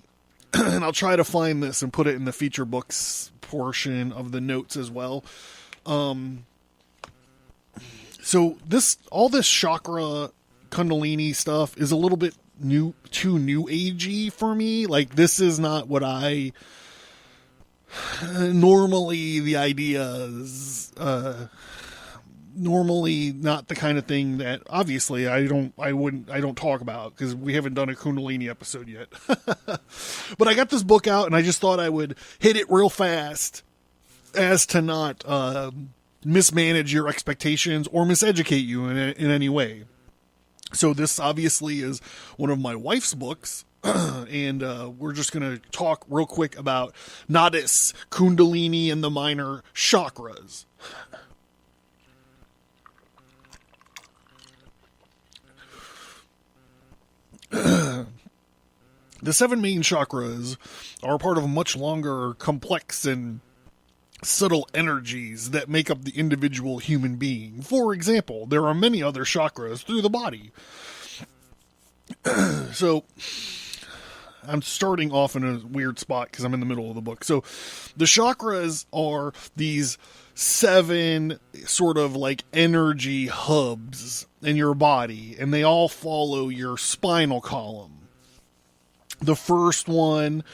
S1: And I'll try to find this and put it in the feature books portion of the notes as well. So all this chakra Kundalini stuff is a little bit too new agey for me. Like, this is not what I normally, the ideas normally not the kind of thing that obviously I don't talk about because we haven't done a Kundalini episode yet. But I got this book out and I just thought I would hit it real fast as to not mismanage your expectations or miseducate you in any way. So this obviously is one of my wife's books, and we're just going to talk real quick about Nadis, Kundalini, and the minor chakras. The 7 main chakras are part of a much longer, complex, and subtle energies that make up the individual human being. For example, there are many other chakras through the body. So, I'm starting off in a weird spot because I'm in the middle of the book. So, the chakras are these 7 sort of like energy hubs in your body, and they all follow your spinal column. The first one,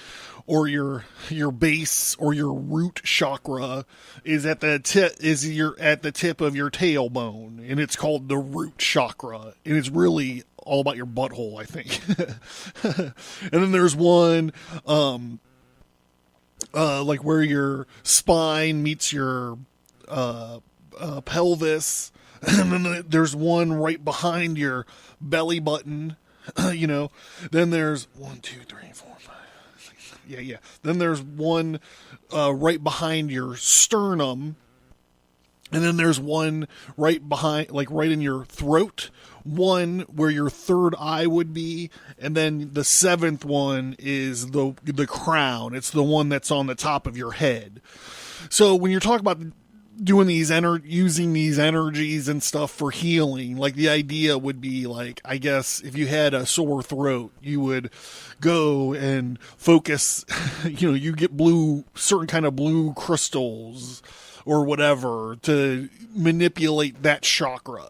S1: or your base or your root chakra, is at the tip of your tailbone, and it's called the root chakra, and it's really all about your butthole, I think. And then there's one like where your spine meets your pelvis, and then there's one right behind your belly button. Then there's 1, 2, 3, 4, 5, 6, yeah. Then there's one right behind your sternum, and then there's one right behind, like right in your throat. One where your third eye would be, and then the 7th one is the crown. It's the one that's on the top of your head. So when you're talking about doing using these energies and stuff for healing, like the idea would be like, I guess if you had a sore throat, you would go and focus, you get certain kind of blue crystals or whatever to manipulate that chakra.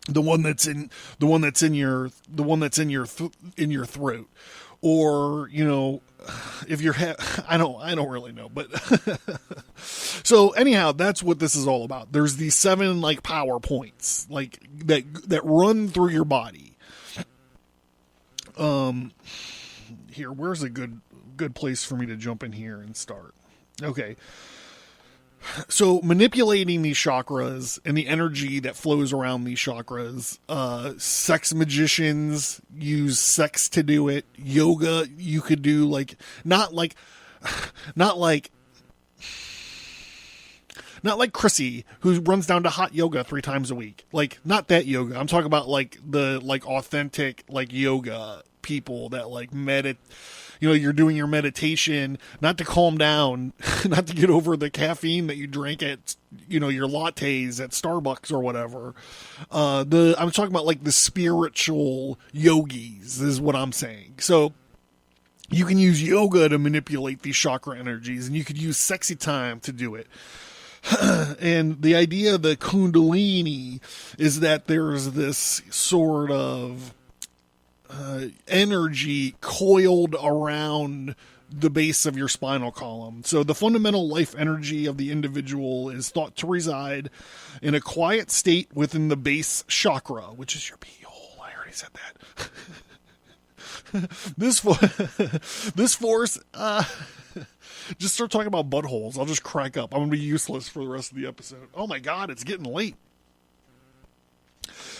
S1: The one that's in your throat. Or, if you're, I don't really know, but so anyhow, that's what this is all about. There's these 7 like power points, like that run through your body. Here, where's a good place for me to jump in here and start? Okay. So manipulating these chakras and the energy that flows around these chakras, sex magicians use sex to do it. Yoga, you could do not like Chrissy, who runs down to hot yoga 3 times a week. Like, not that yoga. I'm talking about the authentic yoga people that meditate. You're doing your meditation, not to calm down, not to get over the caffeine that you drink at, your lattes at Starbucks or whatever. I'm talking about the spiritual yogis is what I'm saying. So you can use yoga to manipulate these chakra energies, and you could use sexy time to do it. And the idea of the Kundalini is that there's this sort of energy coiled around the base of your spinal column. So the fundamental life energy of the individual is thought to reside in a quiet state within the base chakra, which is your pee hole. I already said that. This force, just start talking about buttholes. I'll just crack up. I'm going to be useless for the rest of the episode. Oh my God, it's getting late.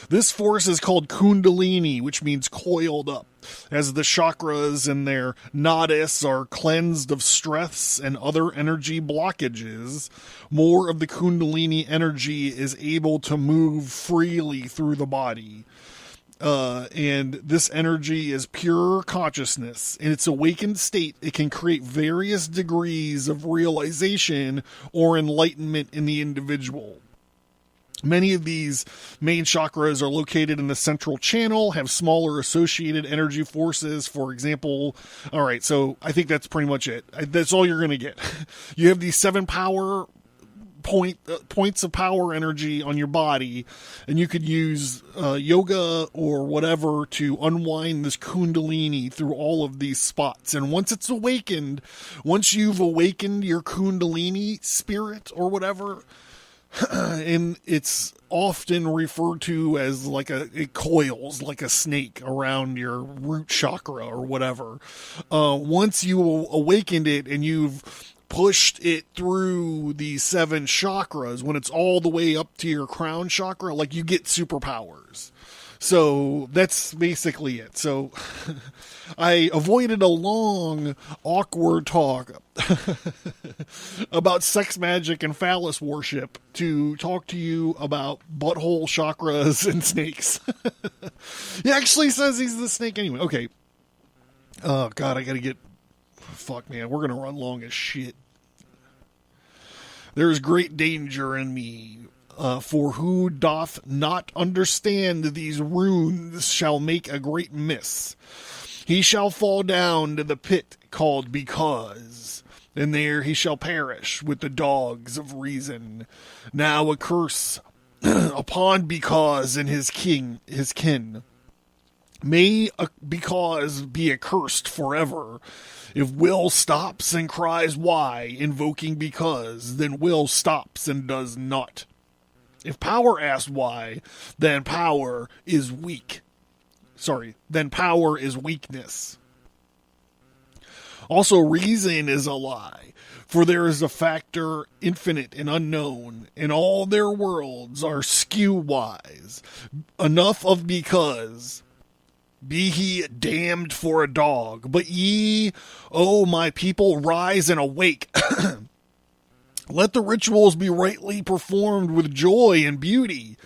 S1: This force is called Kundalini, which means coiled up, as the chakras and their nadis are cleansed of stress and other energy blockages. More of the Kundalini energy is able to move freely through the body. And this energy is pure consciousness. In its awakened state, it can create various degrees of realization or enlightenment in the individual. Many of these main chakras are located in the central channel, have smaller associated energy forces. For example, all right, so I think that's pretty much it. That's all you're going to get. You have these 7 power points of power energy on your body, and you could use yoga or whatever to unwind this Kundalini through all of these spots. And once you've awakened your Kundalini spirit or whatever, And it's often referred to as like it coils like a snake around your root chakra or whatever. Once you awakened it and you've pushed it through the 7 chakras, when it's all the way up to your crown chakra, like, you get superpowers. So that's basically it. So I avoided a long, awkward talk about sex magic and phallus worship to talk to you about butthole chakras and snakes. He actually says he's the snake anyway. Okay. Oh, God, I gotta get... Fuck, man, we're gonna run long as shit. There is great danger in me. For who doth not understand these runes shall make a great miss. He shall fall down to the pit called Because, and there he shall perish with the dogs of reason. Now a curse upon Because and his kin. May Because be accursed forever. If will stops and cries why, invoking Because, then will stops and does not. If power asks why, then power is weak. Then power is weakness. Also, reason is a lie, for there is a factor infinite and unknown, and all their worlds are skew-wise. Enough of Because. Be he damned for a dog, but ye, O my people, rise and awake. Let the rituals be rightly performed with joy and beauty.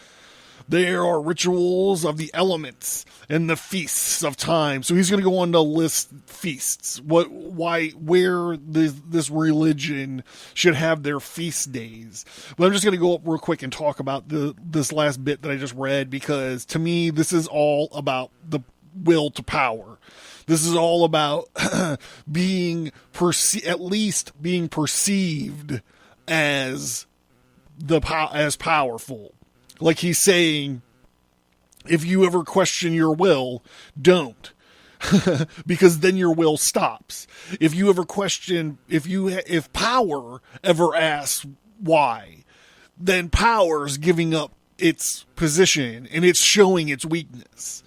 S1: There are rituals of the elements and the feasts of time. So he's going to go on to list feasts. Where this religion should have their feast days. But I'm just going to go up real quick and talk about this last bit that I just read, because to me, this is all about the will to power. This is all about being perceived as powerful. Like he's saying, if you ever question your will, don't. Because then your will stops. If you ever question, if power ever asks why, then power's giving up its position and it's showing its weakness.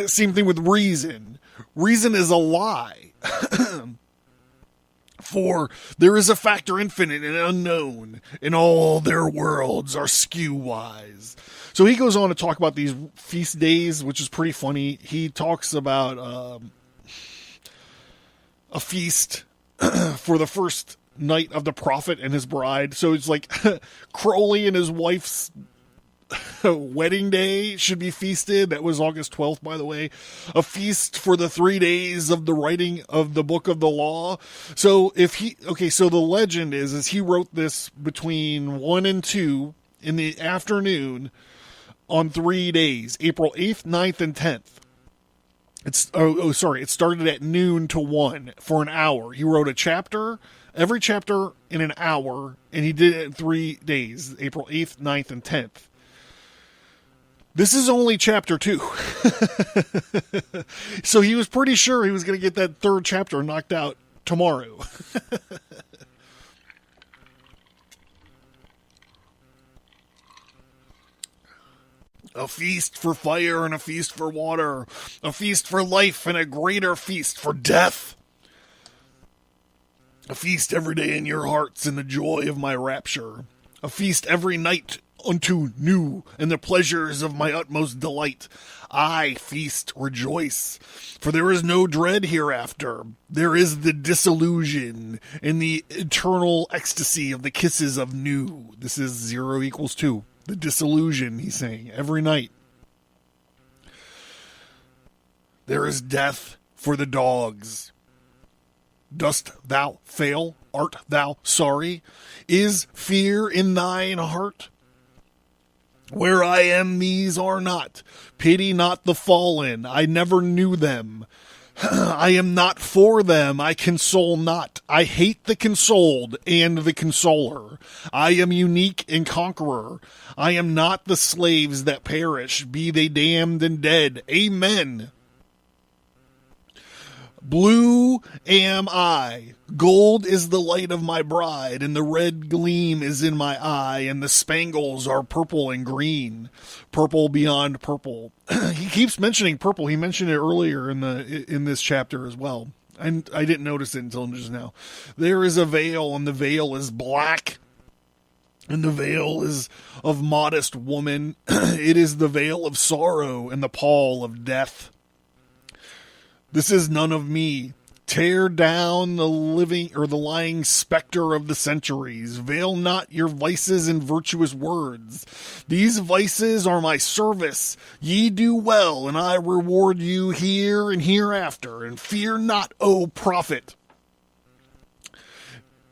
S1: Same thing with reason. Reason is a lie. For there is a factor infinite and unknown, and all their worlds are skew-wise. So he goes on to talk about these feast days, which is pretty funny. He talks about a feast for the first night of the prophet and his bride. So it's like Crowley and his wife's wedding day should be feasted. That was August 12th, by the way. A feast for the 3 days of the writing of the book of the law. So so the legend is he wrote this between 1 and 2 in the afternoon on 3 days, April 8th, 9th, and 10th. It started at noon to 1 for an hour. He wrote every chapter in an hour, and he did it in 3 days, April 8th, 9th, and 10th. This is only chapter 2. So he was pretty sure he was going to get that 3rd chapter knocked out tomorrow. A feast for fire and a feast for water. A feast for life and a greater feast for death. A feast every day in your hearts in the joy of my rapture. A feast every night unto new and the pleasures of my utmost delight. I feast, rejoice, for there is no dread hereafter. There is the disillusion and the eternal ecstasy of the kisses of new. This is 0 equals 2. The disillusion, he's saying, every night. There is death for the dogs. Dost thou fail? Art thou sorry? Is fear in thine heart? Where I am, these are not. Pity not the fallen. I never knew them. I am not for them. I console not. I hate the consoled and the consoler. I am unique and conqueror. I am not the slaves that perish, be they damned and dead. Amen. Blue am I, gold is the light of my bride, and the red gleam is in my eye, and the spangles are purple and green, purple beyond purple. He keeps mentioning purple. He mentioned it earlier in this chapter as well. And I didn't notice it until just now. There is a veil, and the veil is black, and the veil is of modest woman. It is the veil of sorrow and the pall of death. This is none of me. Tear down the living or the lying specter of the centuries. Veil not your vices in virtuous words. These vices are my service. Ye do well, and I reward you here and hereafter. And fear not, O prophet.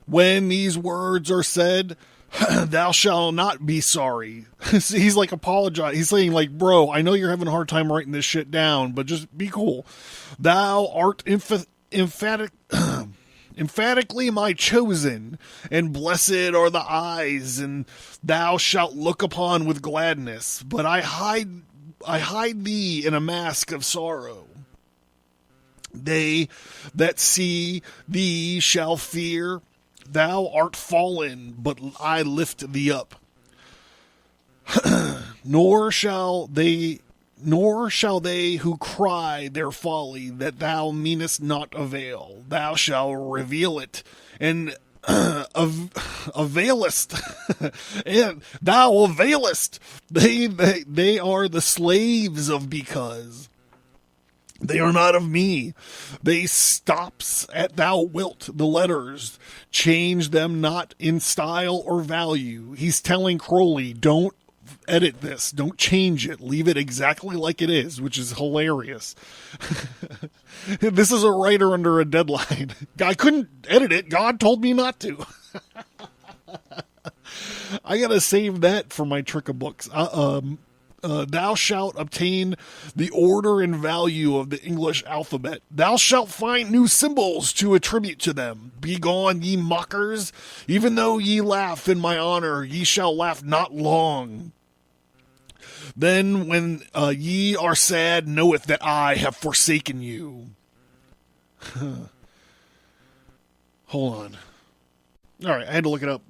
S1: When these words are said, thou shalt not be sorry. He's like apologize. He's saying like, bro, I know you're having a hard time writing this shit down, but just be cool. Thou art emphatically my chosen, and blessed are the eyes, and thou shalt look upon with gladness. But I hide thee in a mask of sorrow. They that see thee shall fear. Thou art fallen, but I lift thee up. Nor shall they who cry their folly that thou meanest not avail. Thou shalt reveal it, and availest, and thou availest. They are the slaves of because. They are not of me. They stops at thou wilt the letters. Change them not in style or value. He's telling Crowley, don't edit this. Don't change it. Leave it exactly like it is, which is hilarious. This is a writer under a deadline. I couldn't edit it. God told me not to. I gotta save that for my trick of books. Thou shalt obtain the order and value of the English alphabet. Thou shalt find new symbols to attribute to them. Begone, ye mockers. Even though ye laugh in my honor, ye shall laugh not long. Then when ye are sad, knoweth that I have forsaken you. Hold on. All right, I had to look it up.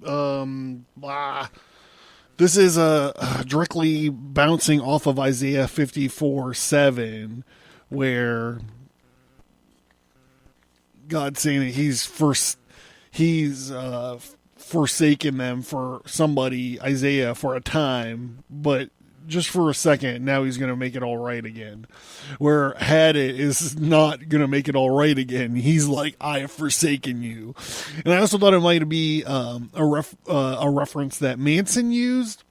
S1: This is directly bouncing off of Isaiah 54:7, where God's saying that he's forsaken them for somebody, Isaiah, for a time, but just for a second, now he's going to make it all right again. Where Hadit is not going to make it all right again. He's like, I have forsaken you. And I also thought it might be a reference that Manson used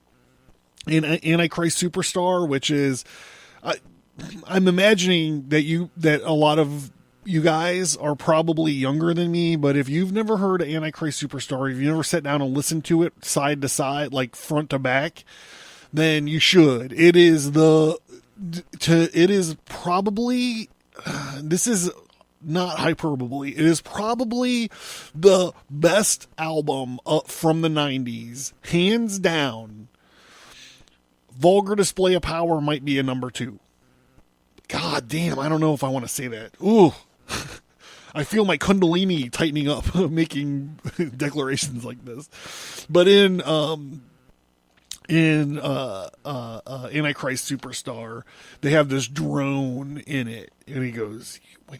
S1: in Antichrist Superstar, which is, I'm imagining that a lot of you guys are probably younger than me, but if you've never heard Antichrist Superstar, if you never sat down and listened to it side to side, like front to back, then you should. It is probably, this is not hyperbole, it is probably the best album from the 90s, hands down. Vulgar Display of Power might be a number 2. God damn, I don't know if I want to say that. Ooh. I feel my Kundalini tightening up, making declarations like this. But in Antichrist Superstar, they have this drone in it, and he goes, when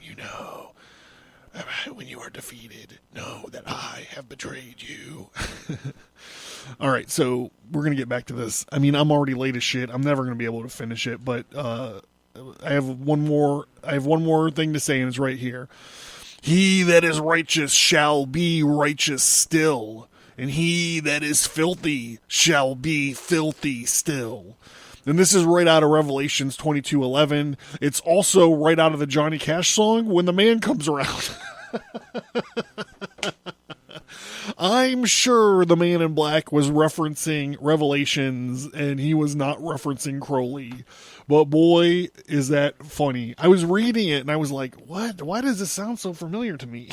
S1: you are defeated, know that I have betrayed you. All right, so we're going to get back to this. I mean, I'm already late as shit. I'm never going to be able to finish it, but I have one more thing to say, and it's right here. He that is righteous shall be righteous still, and he that is filthy shall be filthy still. And this is right out of Revelations 22:11. It's also right out of the Johnny Cash song, When the Man Comes Around. I'm sure the man in black was referencing Revelations, and he was not referencing Crowley. But boy, is that funny. I was reading it, and I was like, what? Why does this sound so familiar to me?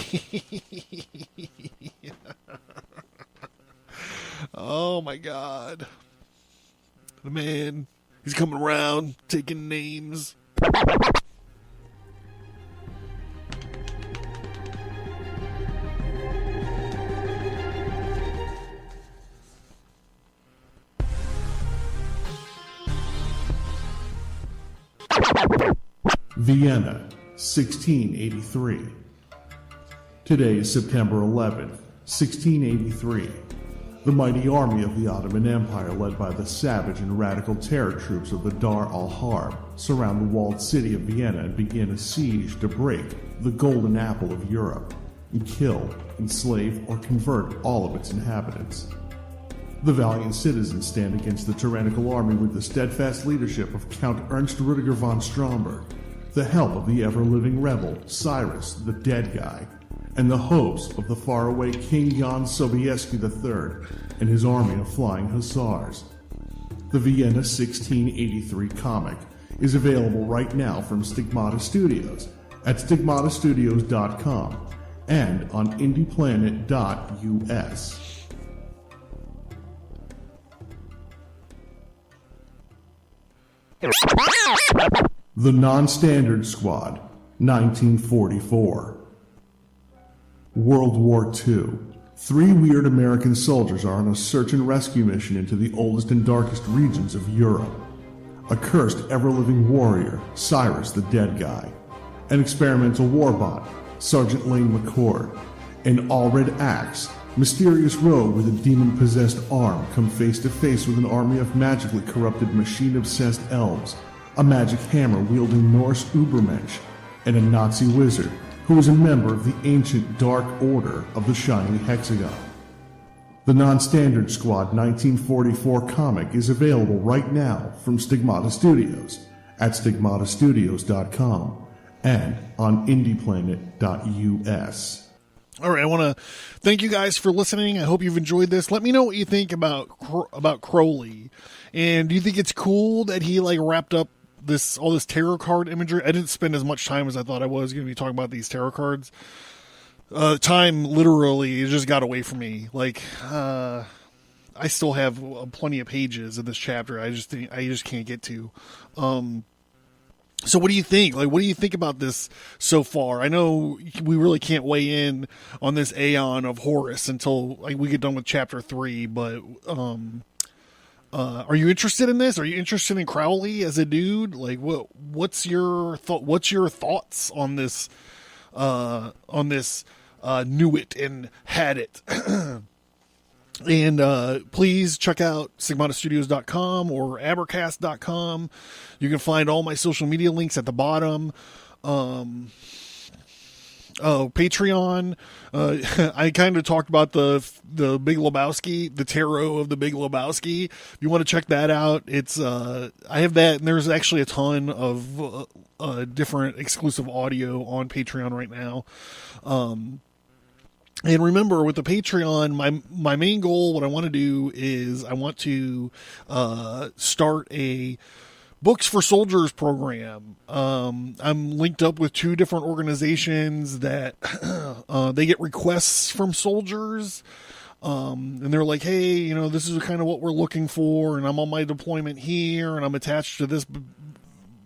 S1: Oh my God. The man, he's coming around, taking names.
S4: Vienna, 1683. Today is September 11th, 1683. The mighty army of the Ottoman Empire, led by the savage and radical terror troops of the Dar al-Harb, surround the walled city of Vienna and begin a siege to break the golden apple of Europe and kill, enslave, or convert all of its inhabitants. The valiant citizens stand against the tyrannical army with the steadfast leadership of Count Ernst Rudiger von Stromberg, the help of the ever-living rebel Cyrus the Dead Guy, and the hopes of the faraway King Jan Sobieski III and his army of flying hussars. The Vienna 1683 comic is available right now from Stigmata Studios at stigmatastudios.com and on indieplanet.us. The Non-Standard Squad, 1944. World War II. 3 weird American soldiers are on a search and rescue mission into the oldest and darkest regions of Europe. A cursed, ever-living warrior, Cyrus the Dead Guy. An experimental warbot, Sergeant Lane McCord. An all-red axe, mysterious rogue with a demon-possessed arm, come face-to-face with an army of magically corrupted, machine-obsessed elves, a magic hammer-wielding Norse Ubermensch, and a Nazi wizard who is a member of the ancient Dark Order of the Shining Hexagon. The Non-Standard Squad 1944 comic is available right now from Stigmata Studios at stigmatastudios.com and on indieplanet.us.
S1: All right, I want to thank you guys for listening. I hope you've enjoyed this. Let me know what you think about Crowley, and do you think it's cool that he wrapped up all this tarot card imagery? I didn't spend as much time as I thought I was going to be talking about these tarot cards. Time literally just got away from me. I still have plenty of pages in this chapter. I just can't get to. So what do you think? What do you think about this so far? I know we really can't weigh in on this Aeon of Horus until we get done with chapter 3, but are you interested in this? Are you interested in Crowley as a dude? What's your thoughts on this Knew It and Had It? And please check out stigmatastudios.com or abercast.com. You can find all my social media links at the bottom. Patreon. I kind of talked about the Big Lebowski, the tarot of the Big Lebowski. If you want to check that out, it's I have that, and there's actually a ton of different exclusive audio on Patreon right now. And remember, with the Patreon, my main goal, what I want to do is I want to start a Books for Soldiers program. I'm linked up with 2 different organizations that they get requests from soldiers. And they're like, hey, this is kind of what we're looking for, and I'm on my deployment here, and I'm attached to this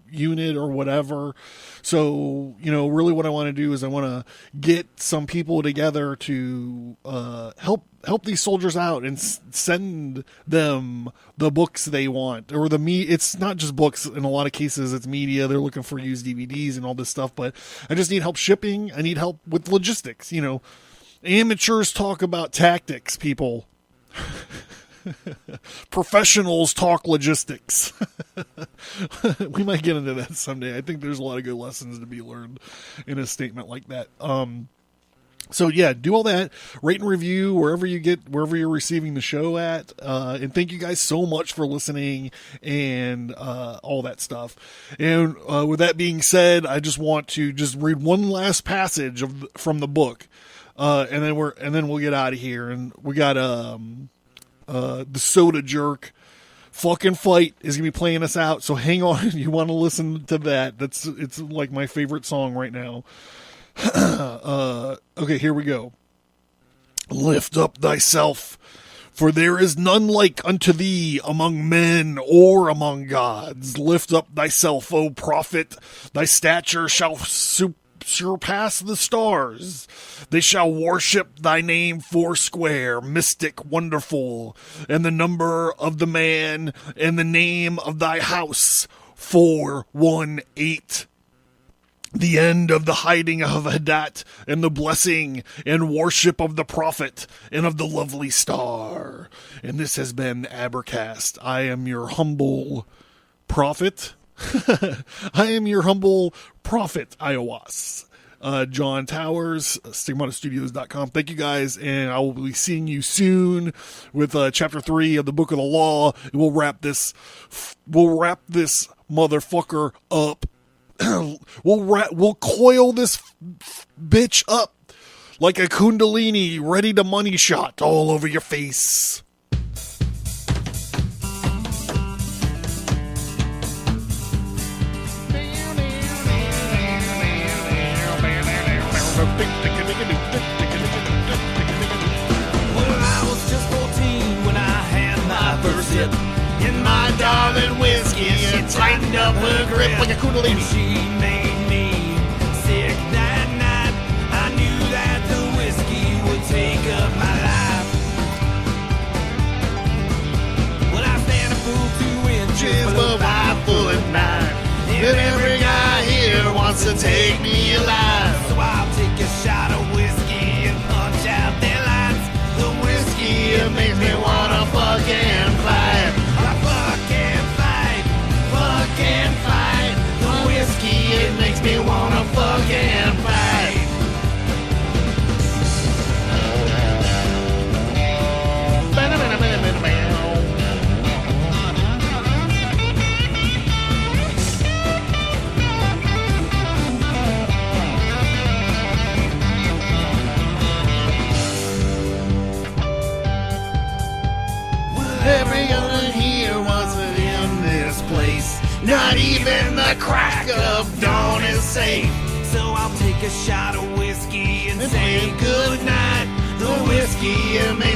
S1: unit or whatever. So, really what I want to do is I want to get some people together to help these soldiers out and send them the books they want, or it's not just books. In a lot of cases, it's media. They're looking for used DVDs and all this stuff, but I just need help shipping. I need help with logistics. Amateurs talk about tactics, people. Professionals talk logistics. We might get into that someday. I think there's a lot of good lessons to be learned in a statement like that. So yeah, do all that, rate and review wherever you're receiving the show at. And thank you guys so much for listening and all that stuff. And with that being said, I just want to read one last passage from the book, and then we'll get out of here. And we got the Soda Jerk Fucking Fight is gonna be playing us out, so hang on. You want to listen to that? It's like my favorite song right now. Okay, here we go. Lift up thyself, for there is none like unto thee among men or among gods. Lift up thyself, O prophet, thy stature shall surpass the stars. They shall worship thy name foursquare, mystic, wonderful, and the number of the man, and the name of thy house 418. the end of the hiding of Hadit, and the blessing and worship of the prophet and of the lovely star. And this has been Abercast. I am your humble prophet. I am your humble prophet, Iowas. John Towers, stigmatastudios.com. Thank you guys, and I will be seeing you soon with chapter 3 of the Book of the Law. We'll wrap this motherfucker up. We'll coil this bitch up like a Kundalini ready to money shot all over your face.
S5: Well, I was just 14 when I had my first sip. And my darling whiskey, she tightened up her grip like a Kundalini. She made me sick that night. I knew that the whiskey would take up my life. Well, I stand a fool 2 inches below 5'9". And every guy here wants to take me alive. So I'll take a shot of whiskey and punch out their lines. The whiskey, it makes me wanna fucking fight. Fucking fight. The whiskey, it makes me wanna fucking fight. Every other here wasn't in this place. Not even the crack of dawn is safe. So I'll take a shot of whiskey and say good night. The whiskey, it makes